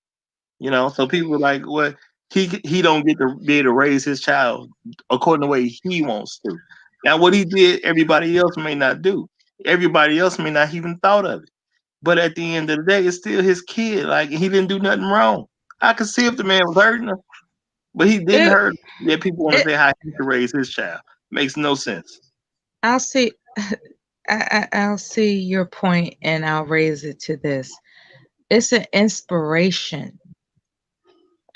So people were like, "What? He don't get to be able to raise his child according to the way he wants to." Now, what he did, everybody else may not do. Everybody else may not even thought of it. But at the end of the day, it's still his kid. Like he didn't do nothing wrong. I could see if the man was hurting her, but he didn't it, hurt her. Yet people want to it, say how he should raise his child. Makes no sense. I'll see. I'll see your point, and I'll raise it to this. It's an inspiration,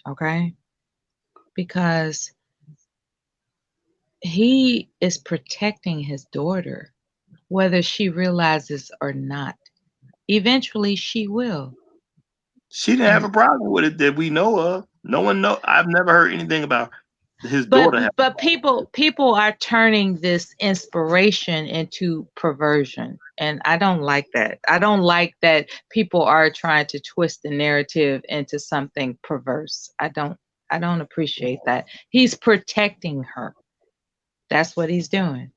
okay? Because he is protecting his daughter, whether she realizes or not. Eventually, she will. She didn't have And a problem with it that we know of. No one know. I've never heard anything about his but daughter having a but problem. people are turning this inspiration into perversion, and I don't like that. I don't like that people are trying to twist the narrative into something perverse. I don't appreciate that. He's protecting her. That's what he's doing.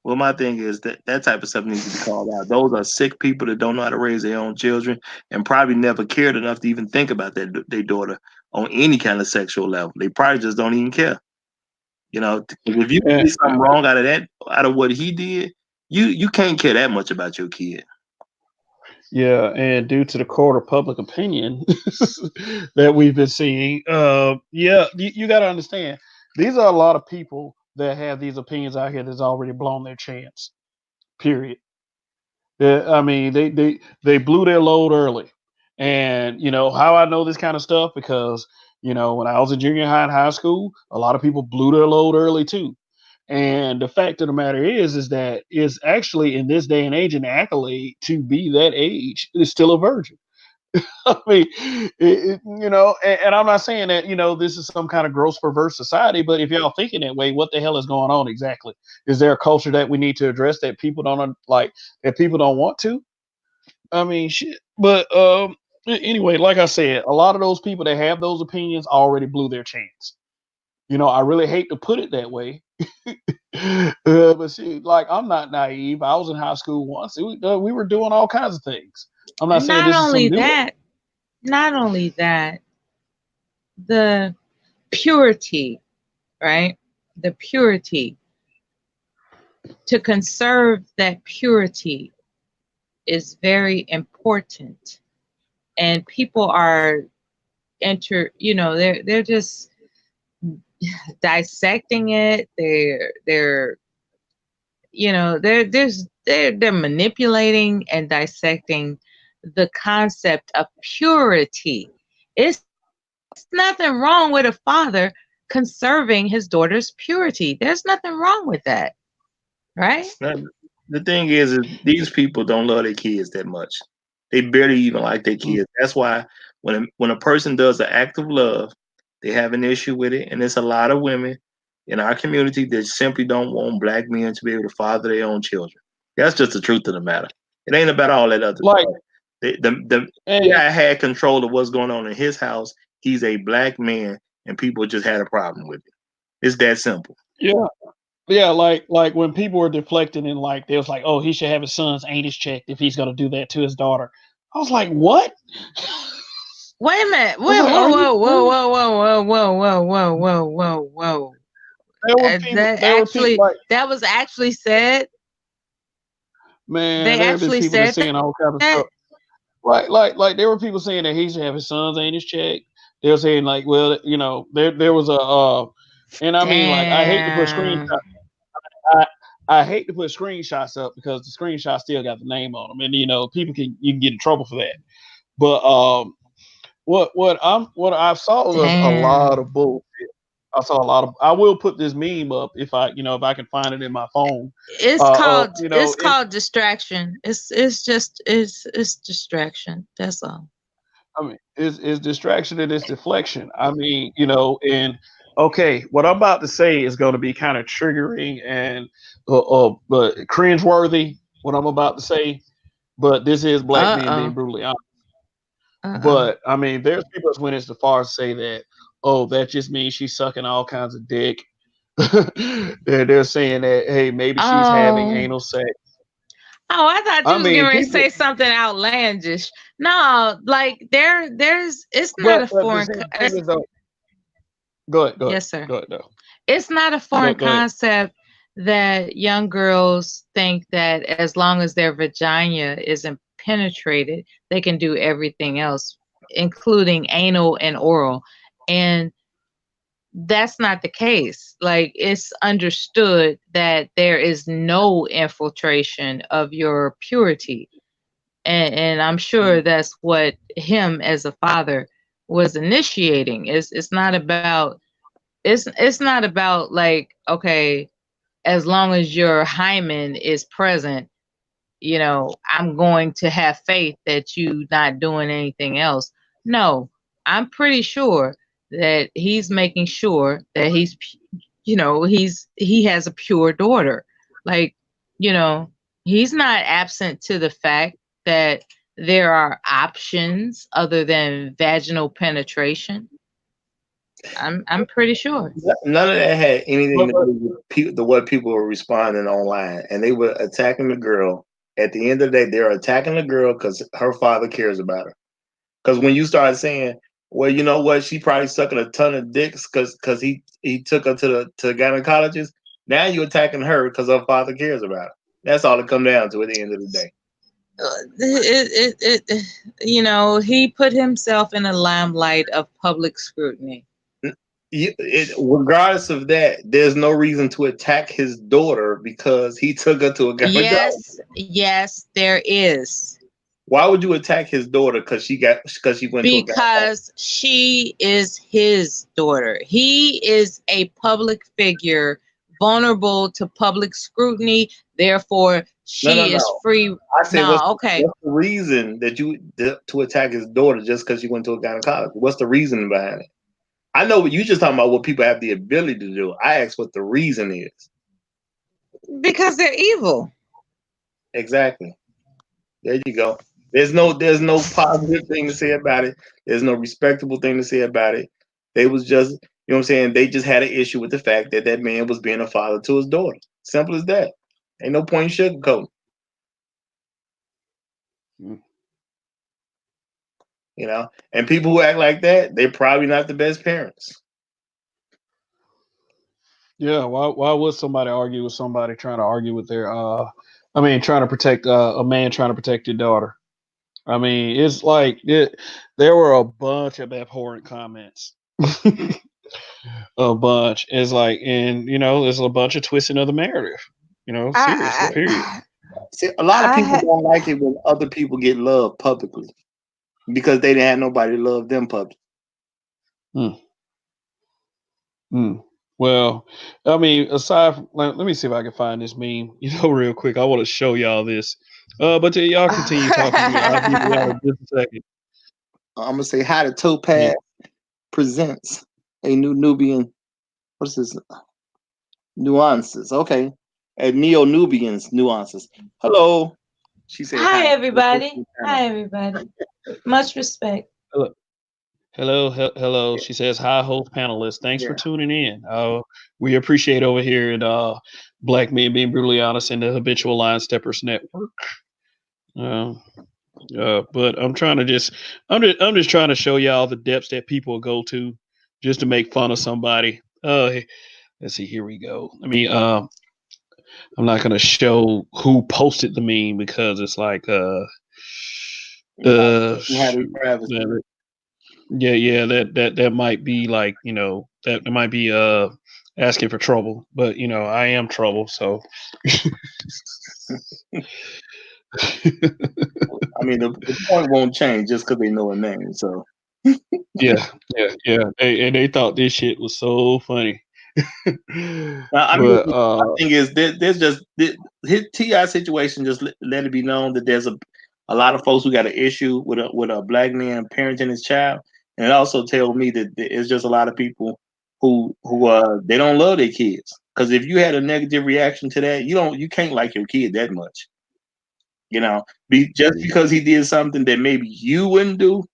Well, my thing is that that type of stuff needs to be called out. Those are sick people that don't know how to raise their own children and probably never cared enough to even think about their daughter on any kind of sexual level. They probably just don't even care. 'Cause if you uh, see something wrong out of that, out of what he did, you can't care that much about your kid. yeah, and due to the court of public opinion that we've been seeing, yeah, you got to understand these are a lot of people that have these opinions out here that's already blown their chance. Period. I mean, they blew their load early, and how I know this kind of stuff because when I was in junior high and high school, a lot of people blew their load early too. And the fact of the matter is that it's actually in this day and age an accolade to be that age is still a virgin. I mean, and I'm not saying that this is some kind of gross perverse society, but if y'all thinking that way, what the hell is going on exactly? Is there a culture that we need to address that people don't like, that people don't want to? I mean, shit. But anyway, like I said, a lot of those people that have those opinions already blew their chance. I really hate to put it that way, but see, like I'm not naive. I was in high school once. We were doing all kinds of things. I'm not saying Not this is some only new. that, not only that, the purity, right? The purity. To conserve that purity is very important. And people are they're just dissecting it. They're there's they're manipulating and dissecting the concept of purity. It's nothing wrong with a father conserving his daughter's purity. There's nothing wrong with that, right? Now, the thing is these people don't love their kids that much. They barely even like their kids. That's why when a person does an act of love, they have an issue with it. And there's a lot of women in our community that simply don't want black men to be able to father their own children. That's just the truth of the matter. It ain't about all that other Like, stuff. The and guy had control of what's going on in his house. He's a black man, and people just had a problem with it. It's that simple. yeah, yeah, like when people were deflecting and like they was like, oh, he should have his son's anus checked if he's gonna do that to his daughter. I was like, what? Wait a minute. I was Whoa, like, are whoa, you whoa, serious? whoa, whoa, whoa, whoa, whoa, whoa, whoa, whoa. There were people. There were people like, That was actually said. man, They there have been actually people that said saying all kinds of that. stuff. Like there were people saying that he should have his son's anus checked. They were saying like, well, you know, there was and I mean like I hate to put Damn. I hate to put screenshots up because the screenshots still got the name on them, and you know you can get in trouble for that. But what I saw was a lot Damn. of bullshit. I saw a lot of. I will put this meme up if I can find it in my phone. It's called It's distraction. It's distraction. That's all. I mean, it's distraction and it's deflection. I mean, you know, and okay, what I'm about to say is going to be kind of triggering and but cringeworthy. What I'm about to say, but this is black men being Uh brutally honest. oh. But I mean, there's people that went as far as say that, oh, that just means she's sucking all kinds of dick. They're saying that, hey, maybe she's having Oh. anal sex. Oh, I thought you I was getting mean, ready to people, say something outlandish. No, like there's it's not a but foreign. the thing is though, go ahead, Yes, sir. go ahead, though. It's not a foreign Go ahead. concept that young girls think that as long as their vagina isn't penetrated, they can do everything else, including anal and oral. And that's not the case. Like, it's understood that there is no infiltration of your purity. And I'm sure that's what him as a father was initiating. It's not about it's not about like, okay, as long as your hymen is present, you know, I'm going to have faith that you not doing anything else. No, I'm pretty sure that he's making sure that he's, you know, he has a pure daughter. Like, you know, he's not absent to the fact that there are options other than vaginal penetration. I'm pretty sure. None of that had anything to But do with what people were responding online, and they were attacking the girl. At the end of the day, they're attacking the girl because her father cares about her. Because when you start saying, "Well, you know what? She probably sucking a ton of dicks because he took her to the gynecologist," now you're attacking her because her father cares about her. That's all it comes down to at the end of the day. You know, he put himself in the limelight of public scrutiny. Regardless of that, there's no reason to attack his daughter because he took her to a gynecologist. Yes, there is. Why would you attack his daughter because she went to a gynecologist? Because she is his daughter. He is a public figure, vulnerable to public scrutiny. Therefore, she is free. I said, okay. What's the reason that to attack his daughter just because she went to a gynecologist? What's the reason behind it? I know you just talking about what people have the ability to do. I asked what the reason is. Because they're evil. Exactly. There you go. There's no positive thing to say about it. There's no respectable thing to say about it. They was just, you know what I'm saying? They just had an issue with the fact that that man was being a father to his daughter. Simple as that. Ain't no point in sugarcoating. You know, and people who act like that, they're probably not the best parents. yeah, why would somebody argue with somebody trying to argue with their trying to protect a man trying to protect your daughter? I mean, it's like there were a bunch of abhorrent comments. A bunch. It's like, and you know, there's a bunch of twisting of the narrative. You know, seriously, period. See, a lot of I people ha- don't like it when other people get loved publicly because they didn't have nobody to love them publicly. Well, I mean, aside from, let me see if I can find this meme, real quick. I want to show y'all this. But y'all continue talking to me. I'll be out in just a second. I'm gonna say hi to Topaz presents a new Nubian. What's this? Nuances. Okay. Neo Nubians nuances. Hello. She said Hi, hi. everybody. Hi, everybody. Much respect. Hello. She says, hi, host panelists. Thanks for Yeah. tuning in. We appreciate over here at Black Men Being Brutally Honest in the Habitual Line Steppers Network. But I'm just trying to show y'all the depths that people go to just to make fun of somebody. Let's see. Here we go. I'm not gonna show who posted the meme because it's like yeah, that might be like, that might be asking for trouble, but I am trouble, so I mean, the point won't change just because they know a name. So yeah. They thought this shit was so funny. I mean, the thing is, there's just his Ti situation. Just let it be known that there's a lot of folks who got an issue with a black man parenting his child, and it also tells me that it's just a lot of people who they don't love their kids. Because if you had a negative reaction to that, you can't like your kid that much. Just because he did something that maybe you wouldn't do.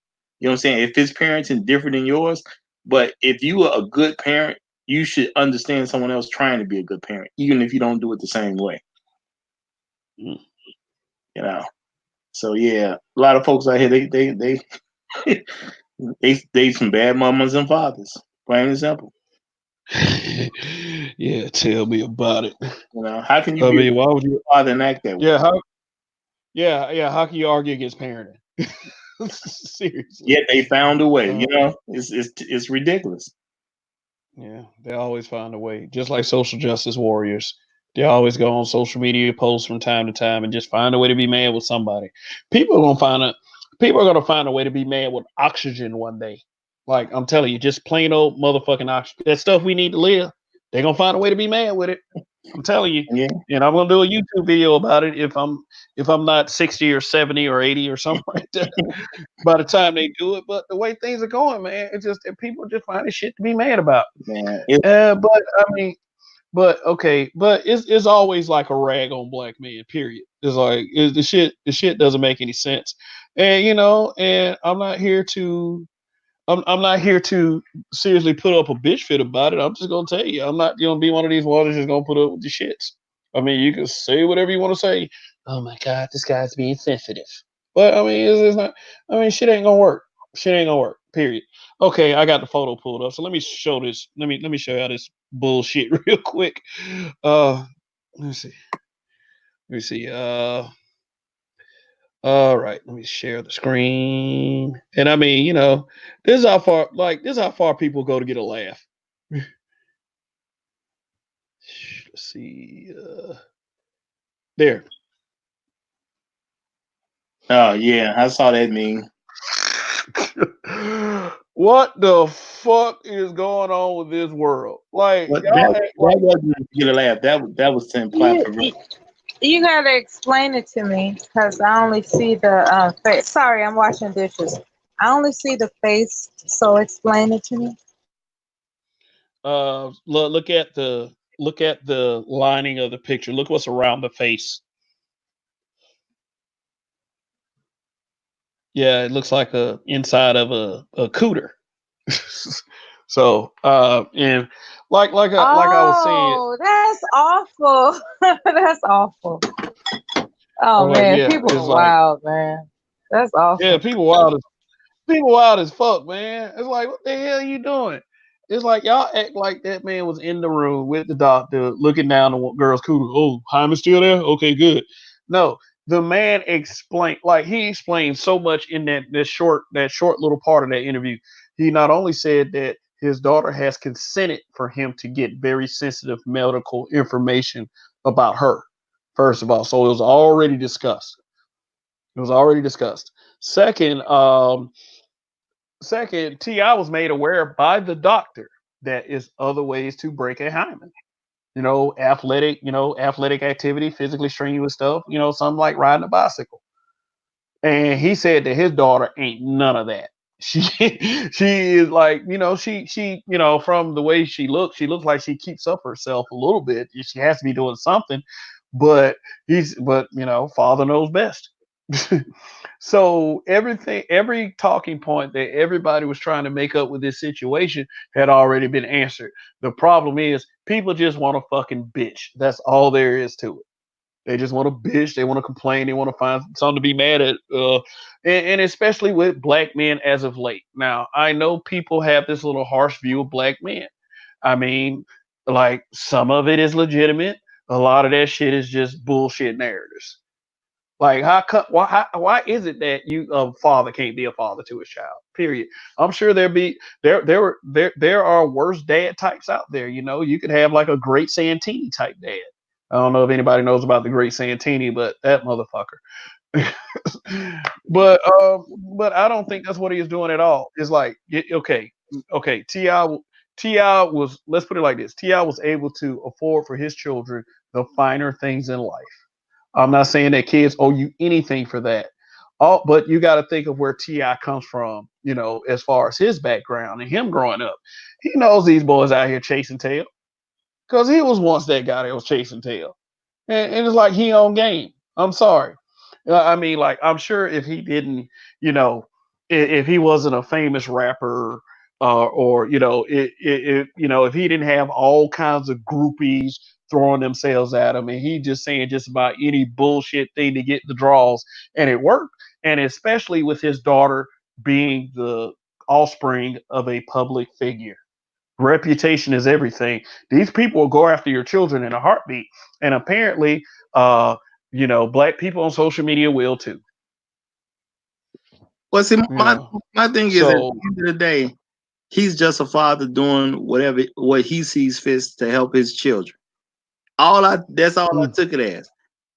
You know what I'm saying? If his parenting different than yours, but if you are a good parent, you should understand someone else trying to be a good parent, even if you don't do it the same way. So yeah, a lot of folks out here they some bad mamas and fathers, plain and simple. Yeah, tell me about it. How can you be why would you father and act that way? How can you argue against parenting? Seriously. Yet they found a way. It's ridiculous. Yeah, they always find a way. Just like social justice warriors, they always go on social media posts from time to time and just find a way to be mad with somebody. People are gonna find a way to be mad with oxygen one day. Like, I'm telling you, just plain old motherfucking oxygen. That stuff we need to live. They're gonna find a way to be mad with it. I'm telling you. Yeah. And I'm gonna do a YouTube video about it if I'm not 60 or 70 or 80 or something like that by the time they do it. But the way things are going, man, it's just that people just finding shit to be mad about. But it's always like a rag on black men, period. It's like the shit doesn't make any sense. And and I'm not here to seriously put up a bitch fit about it. I'm just gonna tell you, I'm not gonna be one of these ones that's just gonna put up with the shits. I mean, you can say whatever you want to say. Oh my God, this guy's being sensitive. But I mean, it's not. I mean, shit ain't gonna work. Shit ain't gonna work. Period. Okay, I got the photo pulled up. So let me show this. Let me show y'all this bullshit real quick. Let me see. Let me see. All right, let me share the screen. And I mean, this is how far people go to get a laugh. Let's see. There. Oh yeah, I saw that meme. What the fuck is going on with this world? Like, that wasn't get a laugh. That was to imply you gotta explain it to me because I only see the face. Sorry, I'm washing dishes. I only see the face, so explain it to me. Look at the lining of the picture. Look what's around the face. Yeah, it looks like a inside of a cooter. So, and like I was saying. Oh, that's awful. That's awful. Oh man, yeah, people are wild, man. That's awful. Yeah, people wild as fuck, man. It's like, what the hell are you doing? It's like y'all act like that man was in the room with the doctor looking down the girl's cooter. Oh, Hyman's still there? Okay, good. No, the man explained, he explained so much in that short little part of that interview. He not only said that his daughter has consented for him to get very sensitive medical information about her First of all, so it was already discussed. It was already discussed. Second, Ti was made aware by the doctor that is other ways to break a hymen. Athletic activity, physically strenuous stuff. Something like riding a bicycle. And he said that his daughter ain't none of that. She she is like, she from the way she looks like she keeps up herself a little bit. She has to be doing something, but father knows best. So every talking point that everybody was trying to make up with this situation had already been answered. The problem is people just want to fucking bitch. That's all there is to it. They just want to bitch. They want to complain. They want to find something to be mad at. And especially with black men as of late. Now, I know people have this little harsh view of black men. I mean, like some of it is legitimate. A lot of that shit is just bullshit narratives. Like why is it that a father can't be a father to his child? Period. I'm sure there are worse dad types out there. You could have like a great Santini type dad. I don't know if anybody knows about the great Santini, but that motherfucker. but I don't think that's what he is doing at all. It's like okay. Ti was, let's put it like this. Ti was able to afford for his children the finer things in life. I'm not saying that kids owe you anything for that. But you got to think of where Ti comes from, as far as his background and him growing up. He knows these boys out here chasing tail because he was once that guy that was chasing tail, and it's like he on game. I'm sorry. I mean, like I'm sure if he didn't, if he wasn't a famous rapper, or if he didn't have all kinds of groupies throwing themselves at him, and he just saying just about any bullshit thing to get the draws, and it worked. And especially with his daughter being the offspring of a public figure. Reputation is everything. These people will go after your children in a heartbeat. And apparently, black people on social media will too. Well, see, my thing is at the end of the day, he's just a father doing what he sees fit to help his children. That's all I took it as.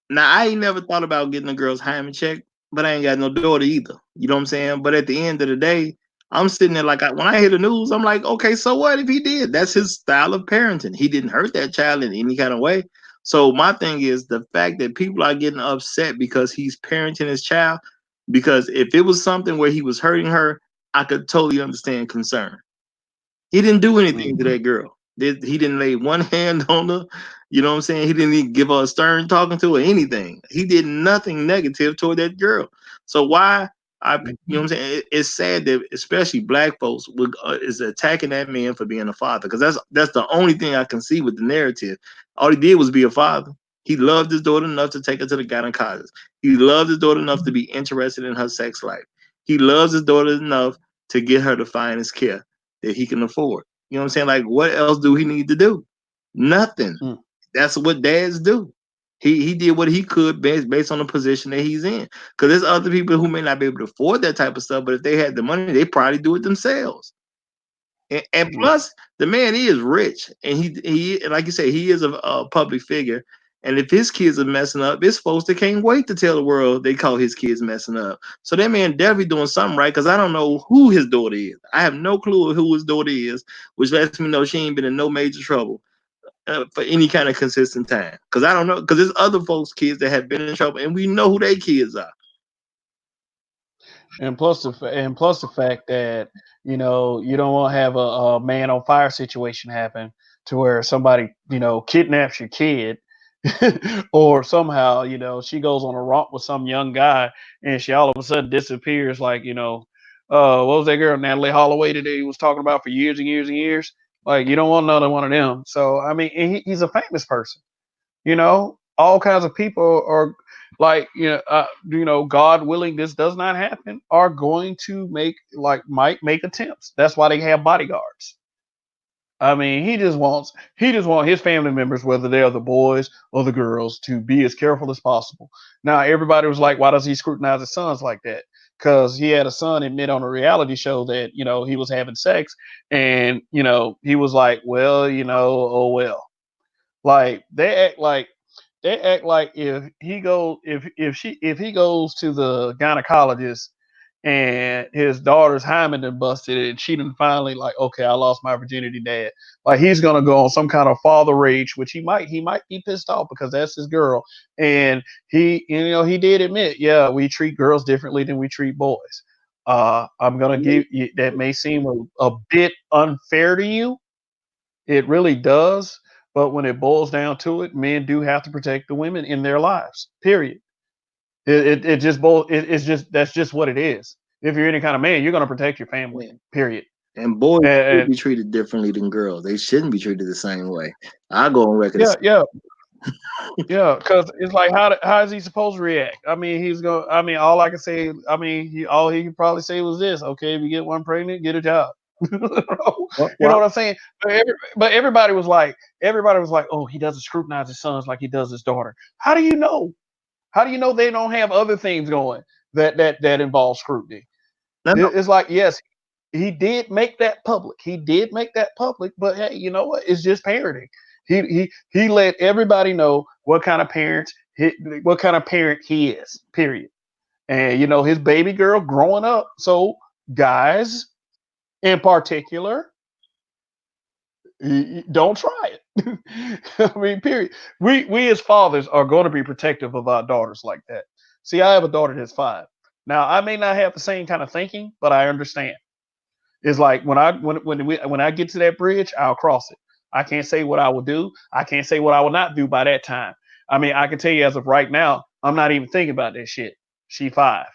Now I ain't never thought about getting a girl's hymen checked, but I ain't got no daughter either. You know what I'm saying? But at the end of the day, I'm sitting there like when I hear the news, I'm like, okay, so what if he did? That's his style of parenting. He didn't hurt that child in any kind of way. So my thing is the fact that people are getting upset because he's parenting his child. Because if it was something where he was hurting her, I could totally understand concern. He didn't do anything to that girl. He didn't lay one hand on her. You know what I'm saying? He didn't even give her a stern talking to or anything. He did nothing negative toward that girl. So why? You know what I'm saying? It's sad that especially black folks is attacking that man for being a father, because that's the only thing I can see with the narrative. All he did was be a father. He loved his daughter enough to take her to the gynecology. He loved his daughter enough to be interested in her sex life. He loves his daughter enough to get her the finest care that he can afford. You know what I'm saying? Like, what else do he need to do? Nothing. That's what dads do. He did what he could based on the position that he's in. Because there's other people who may not be able to afford that type of stuff, but if they had the money, they probably do it themselves. And plus, the man is rich, and he like you say, he is a public figure. And if his kids are messing up, it's folks that can't wait to tell the world they call his kids messing up. So that man definitely doing something right, because I don't know who his daughter is. I have no clue who his daughter is, which lets me know she ain't been in no major trouble for any kind of consistent time. Because I don't know, because there's other folks' kids that have been in trouble, and we know who their kids are. And plus the fact that you don't want to have a man on fire situation happen to where somebody kidnaps your kid, or somehow she goes on a romp with some young guy and she all of a sudden disappears. Like what was that girl Natalie Holloway that he was talking about for years and years and years? Like you don't want another one of them. So I mean, he's a famous person. All kinds of people are like God willing, this does not happen, are going to might make attempts. That's why they have bodyguards. I mean, he just wants his family members, whether they're the boys or the girls, to be as careful as possible. Now everybody was like, why does he scrutinize his sons like that? Because he had a son admit on a reality show that he was having sex, and he was like, well, oh well. Like they act like they act like if he goes to the gynecologist and his daughter's hymen done busted and she done finally like, okay, I lost my virginity, dad. Like he's gonna go on some kind of father rage, which he might be pissed off because that's his girl. And he did admit, yeah, we treat girls differently than we treat boys. I'm gonna give you that may seem a bit unfair to you. It really does. But when it boils down to it, men do have to protect the women in their lives. Period. It just it's just that's just what it is. If you're any kind of man, you're gonna protect your family. Yeah. Period. And boys should And be treated differently than girls. They shouldn't be treated the same way. I go on record. yeah, yeah, yeah. Because it's like, how is he supposed to react? I mean, he's going. I mean, all I can say. I mean, all he could probably say was this: okay, if you get one pregnant, get a job. You know what I'm saying? But everybody was like, oh, he doesn't scrutinize his sons like he does his daughter. How do you know? How do you know they don't have other things going that involve scrutiny? No. It's like, yes, he did make that public. He did make that public, but hey, you know what? It's just parenting. He let everybody know what kind of parent he is. Period. And his baby girl growing up. So guys, in particular, don't try it. I mean, period. We as fathers are going to be protective of our daughters like that. See, I have a daughter that's 5. Now, I may not have the same kind of thinking, but I understand. It's like when I get to that bridge, I'll cross it. I can't say what I will do. I can't say what I will not do by that time. I mean, I can tell you as of right now, I'm not even thinking about that shit. She 5.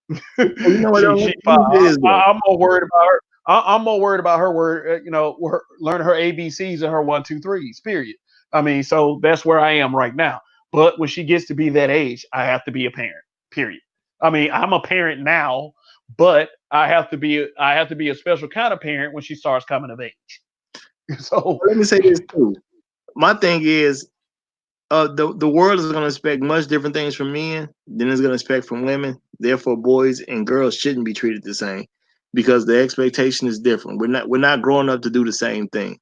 You know what? She 5. I'm more worried about her. I'm more worried about her word, learning her ABCs and her 1, 2, 3s. Period. I mean, so that's where I am right now. But when she gets to be that age, I have to be a parent. Period. I mean, I'm a parent now, but I have to be a special kind of parent when she starts coming of age. So let me say this too. My thing is, the world is going to expect much different things from men than it's going to expect from women. Therefore, boys and girls shouldn't be treated the same because the expectation is different. We're not growing up to do the same thing.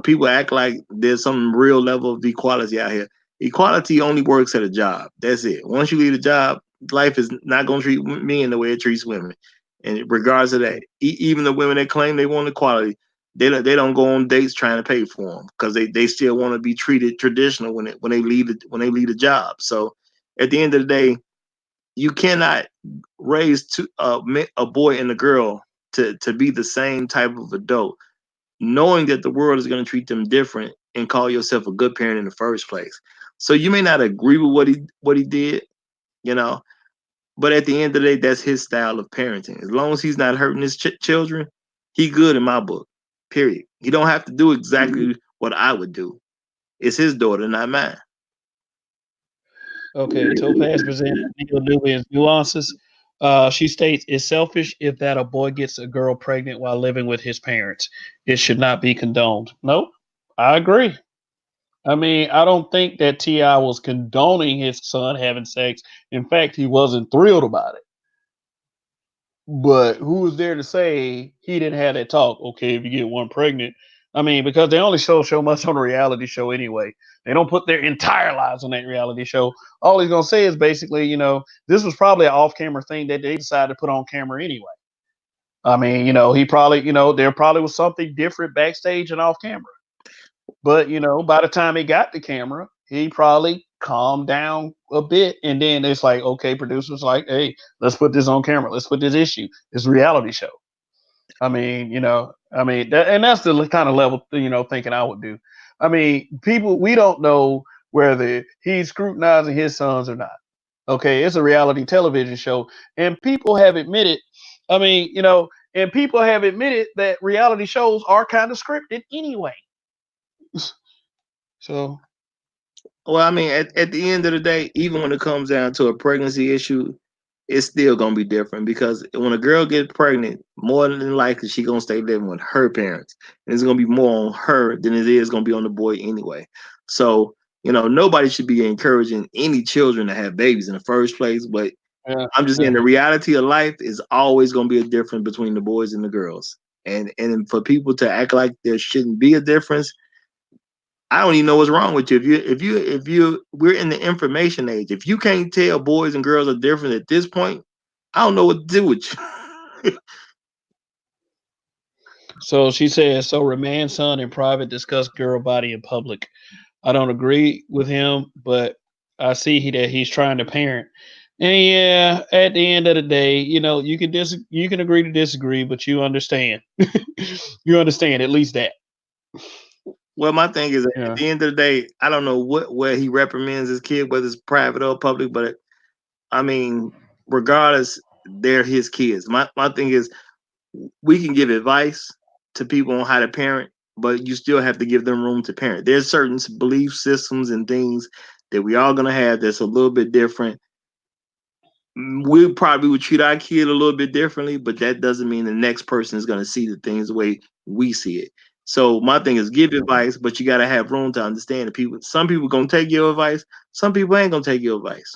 People act like there's some real level of equality out here. Equality only works at a job. That's it. Once you leave a job, life is not going to treat men the way it treats women. And regardless of that, even the women that claim they want equality, they don't go on dates trying to pay for them because they still want to be treated traditional when they leave the job. So at the end of the day, you cannot raise a boy and a girl to be the same type of adult, knowing that the world is going to treat them different and call yourself a good parent in the first place. So you may not agree with what he did, but at the end of the day, that's his style of parenting. As long as he's not hurting his children, he good in my book. Period. He don't have to do exactly what I would do. It's his daughter, not mine. okay, Topaz presented Neil Nubian's nuances. She states it's selfish if that a boy gets a girl pregnant while living with his parents. It should not be condoned. Nope, I agree. I mean, I don't think that T.I. was condoning his son having sex. In fact, he wasn't thrilled about it. But who was there to say he didn't have that talk? Okay, if you get one pregnant, I mean, because they only show so much on a reality show anyway. They don't put their entire lives on that reality show. All he's gonna say is basically, this was probably an off-camera thing that they decided to put on camera anyway. I mean, he probably, there probably was something different backstage and off camera. But by the time he got the camera, he probably calmed down a bit, and then it's like, okay, producers like, hey, let's put this on camera. Let's put this issue. This reality show. I mean, and that's the kind of level, thinking I would do. I mean, we don't know whether he's scrutinizing his sons or not. Okay, it's a reality television show, and people have admitted. I mean, and people have admitted that reality shows are kind of scripted anyway. So, well, I mean, at the end of the day, even when it comes down to a pregnancy issue, it's still gonna be different because when a girl gets pregnant, more than likely she's gonna stay living with her parents, and it's gonna be more on her than it is gonna be on the boy anyway. So, nobody should be encouraging any children to have babies in the first place. But yeah, I'm just saying the reality of life is always gonna be a difference between the boys and the girls, and for people to act like there shouldn't be a difference, I don't even know what's wrong with you. We're in the information age. If you can't tell boys and girls are different at this point, I don't know what to do with you. So she says, so remand son in private, discuss girl body in public. I don't agree with him, but I see that he's trying to parent. And yeah, at the end of the day, you can you can agree to disagree, but you understand. You understand at least that. Well, my thing is, Yeah. at the end of the day, I don't know where he recommends his kid, whether it's private or public, but I mean, regardless, they're his kids. My thing is, we can give advice to people on how to parent, but you still have to give them room to parent. There's certain belief systems and things that we all gonna have that's a little bit different. We probably would treat our kid a little bit differently, but that doesn't mean the next person is gonna see the things the way we see it. So my thing is give advice, but you gotta have room to understand the people. Some people gonna take your advice, some people ain't gonna take your advice.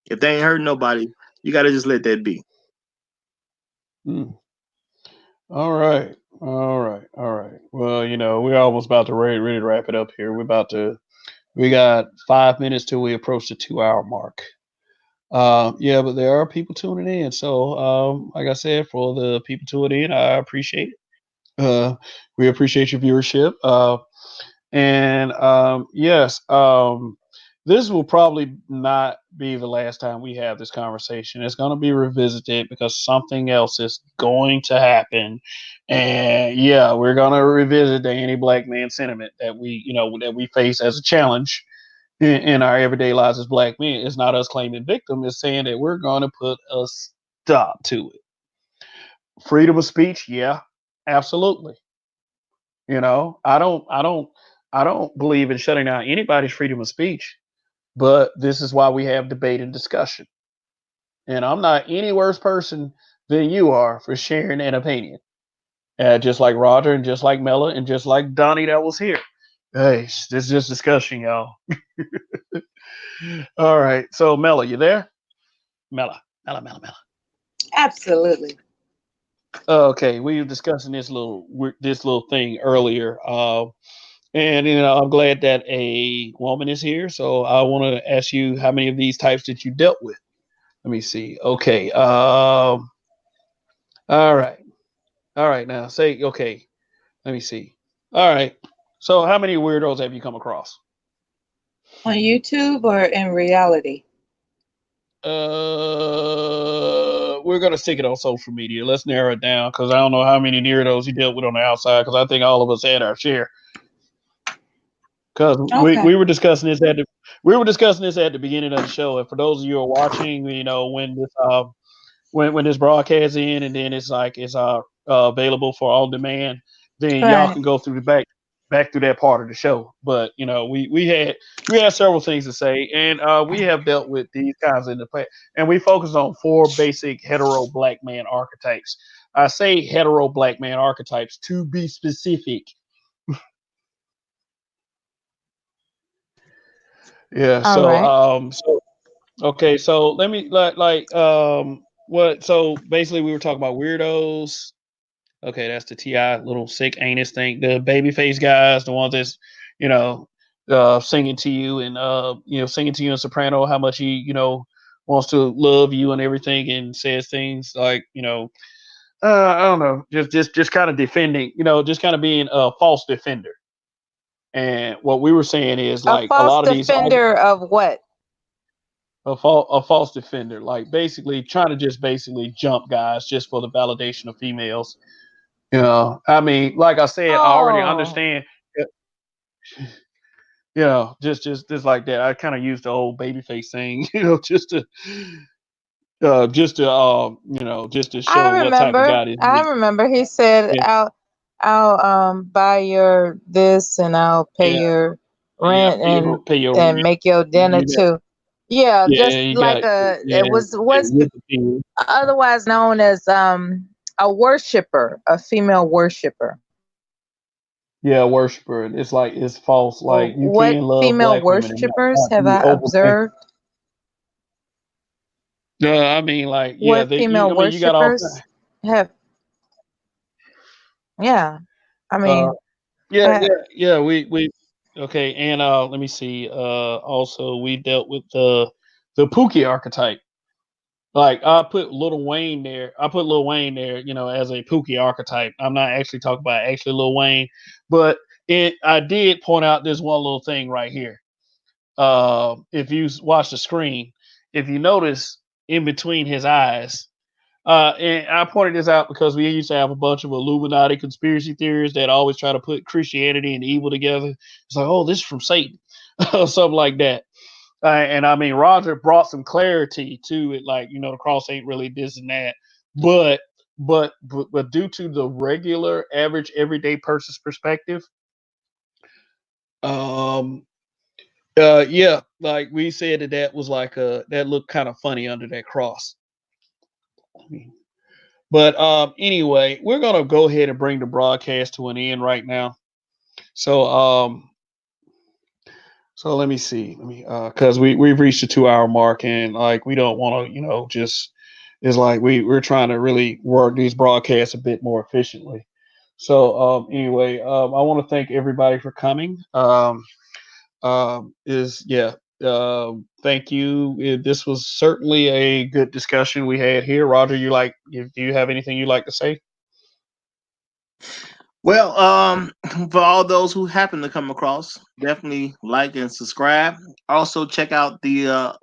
If they ain't hurting nobody, you gotta just let that be. Hmm. All right. All right. All right. Well, we're almost about to really wrap it up here. We got 5 minutes till we approach the 2 hour mark. Yeah, but there are people tuning in. So, like I said, for the people tuning in, I appreciate it. We appreciate your viewership. And yes, this will probably not be the last time we have this conversation. It's going to be revisited because something else is going to happen. And yeah, we're going to revisit the anti-black man sentiment that we face as a challenge in our everyday lives as black men. It's not us claiming victim. It's saying that we're going to put a stop to it. Freedom of speech, yeah, absolutely. I don't believe in shutting down anybody's freedom of speech, but this is why we have debate and discussion. And I'm not any worse person than you are for sharing an opinion. Just like Roger and just like Mella and just like Donnie that was here. Hey, this is just discussion, y'all. All right. So Mella, you there? Mella. Absolutely. Okay, we were discussing this little thing earlier. And I'm glad that a woman is here. So I want to ask you how many of these types that you dealt with. Let me see. Okay. All right. All right. Now say okay. Let me see. All right. So how many weirdos have you come across? On YouTube or in reality? We're gonna stick it on social media. Let's narrow it down because I don't know how many weirdos you dealt with on the outside. Because I think all of us had our share. Because Okay. we were discussing this at the beginning of the show, and for those of you who are watching, when this broadcast in, and then it's like it's available for on demand, then y'all Right. can go through the back through that part of the show. But we had several things to say, and we have dealt with these kinds in the past, and we focus on 4 basic hetero black man archetypes. I say hetero black man archetypes to be specific. Yeah. All right. So okay. So let me what? So basically, we were talking about weirdos. Okay, that's the Ti little sick anus thing. The babyface guys, the ones that's you know singing to you and singing to you in soprano how much he wants to love you and everything and says things like I don't know, just kind of defending, just kind of being a false defender. And what we were saying is A like a false lot of these defender of what? a false defender, like basically trying to just basically jump guys just for the validation of females. I mean, like I said, I already Oh, understand. Just like that. I kind of used the old babyface thing, just to I show what type of remember. guy this I is. remember. He said, Yeah, "I'll buy your this and I'll pay yeah, your yeah. rent Pay your rent. and make your dinner You got, too." Yeah, yeah, just you like got, a yeah, it was with the thing. otherwise known as a worshiper, a female worshiper. Yeah, worshiper. It's like it's false. Like you What can love female black women and worshipers not have be I open. observed? Yeah, I mean, like, yeah, What female I mean, you got all. worshipers have? Yeah, I Uh, mean, yeah, I, yeah, yeah. We Okay, and let me see. Also, we dealt with the Pookie archetype. Like I put Lil Wayne there. I put Lil Wayne there, as a Pookie archetype. I'm not actually talking about actually Lil Wayne, but I did point out this one little thing right here. If you watch the screen, if you notice in between his eyes, and I pointed this out because we used to have a bunch of Illuminati conspiracy theories that always try to put Christianity and evil together. It's like, oh, this is from Satan, or something like that. And I mean, Roger brought some clarity to it, like the cross ain't really this and that, but but due to the regular, average, everyday person's perspective, um, yeah, like we said that was like that looked kind of funny under that cross. But anyway, we're gonna go ahead and bring the broadcast to an end right now. So so let me see. Let me because we've reached the 2 hour mark, and like we don't want to, just it's like we're trying to really work these broadcasts a bit more efficiently. So anyway, I want to thank everybody for coming. Is yeah. Thank you. This was certainly a good discussion we had here. Roger, do you have anything you'd like to say? Well, for all those who happen to come across, definitely like and subscribe. Also, check out the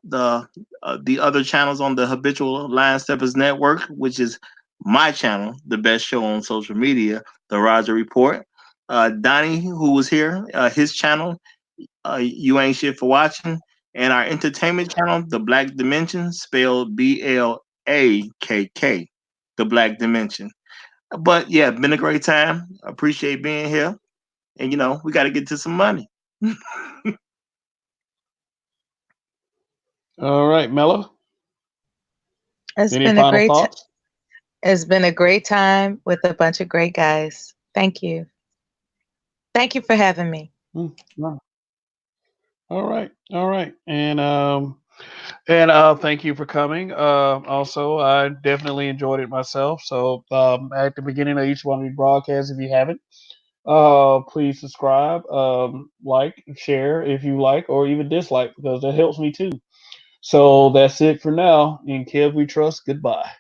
other channels on the Habitual Line Steppers Network, which is my channel, the best show on social media, the Roger Report. Donnie, who was here, his channel, You Ain't Shit for Watching, and our entertainment channel, The Black Dimension, spelled BLAKK, The Black Dimension. But yeah, been a great time. Appreciate being here. And we got to get to some money. All right, Mello. It's Any been a final great thoughts? It's been a great time with a bunch of great guys. Thank you. Thank you for having me. No. All right, and thank you for coming. Also, I definitely enjoyed it myself. So at the beginning of each one of these broadcasts, if you haven't, please subscribe, like, share if you like, or even dislike because that helps me too. So that's it for now. In Kev we trust. Goodbye.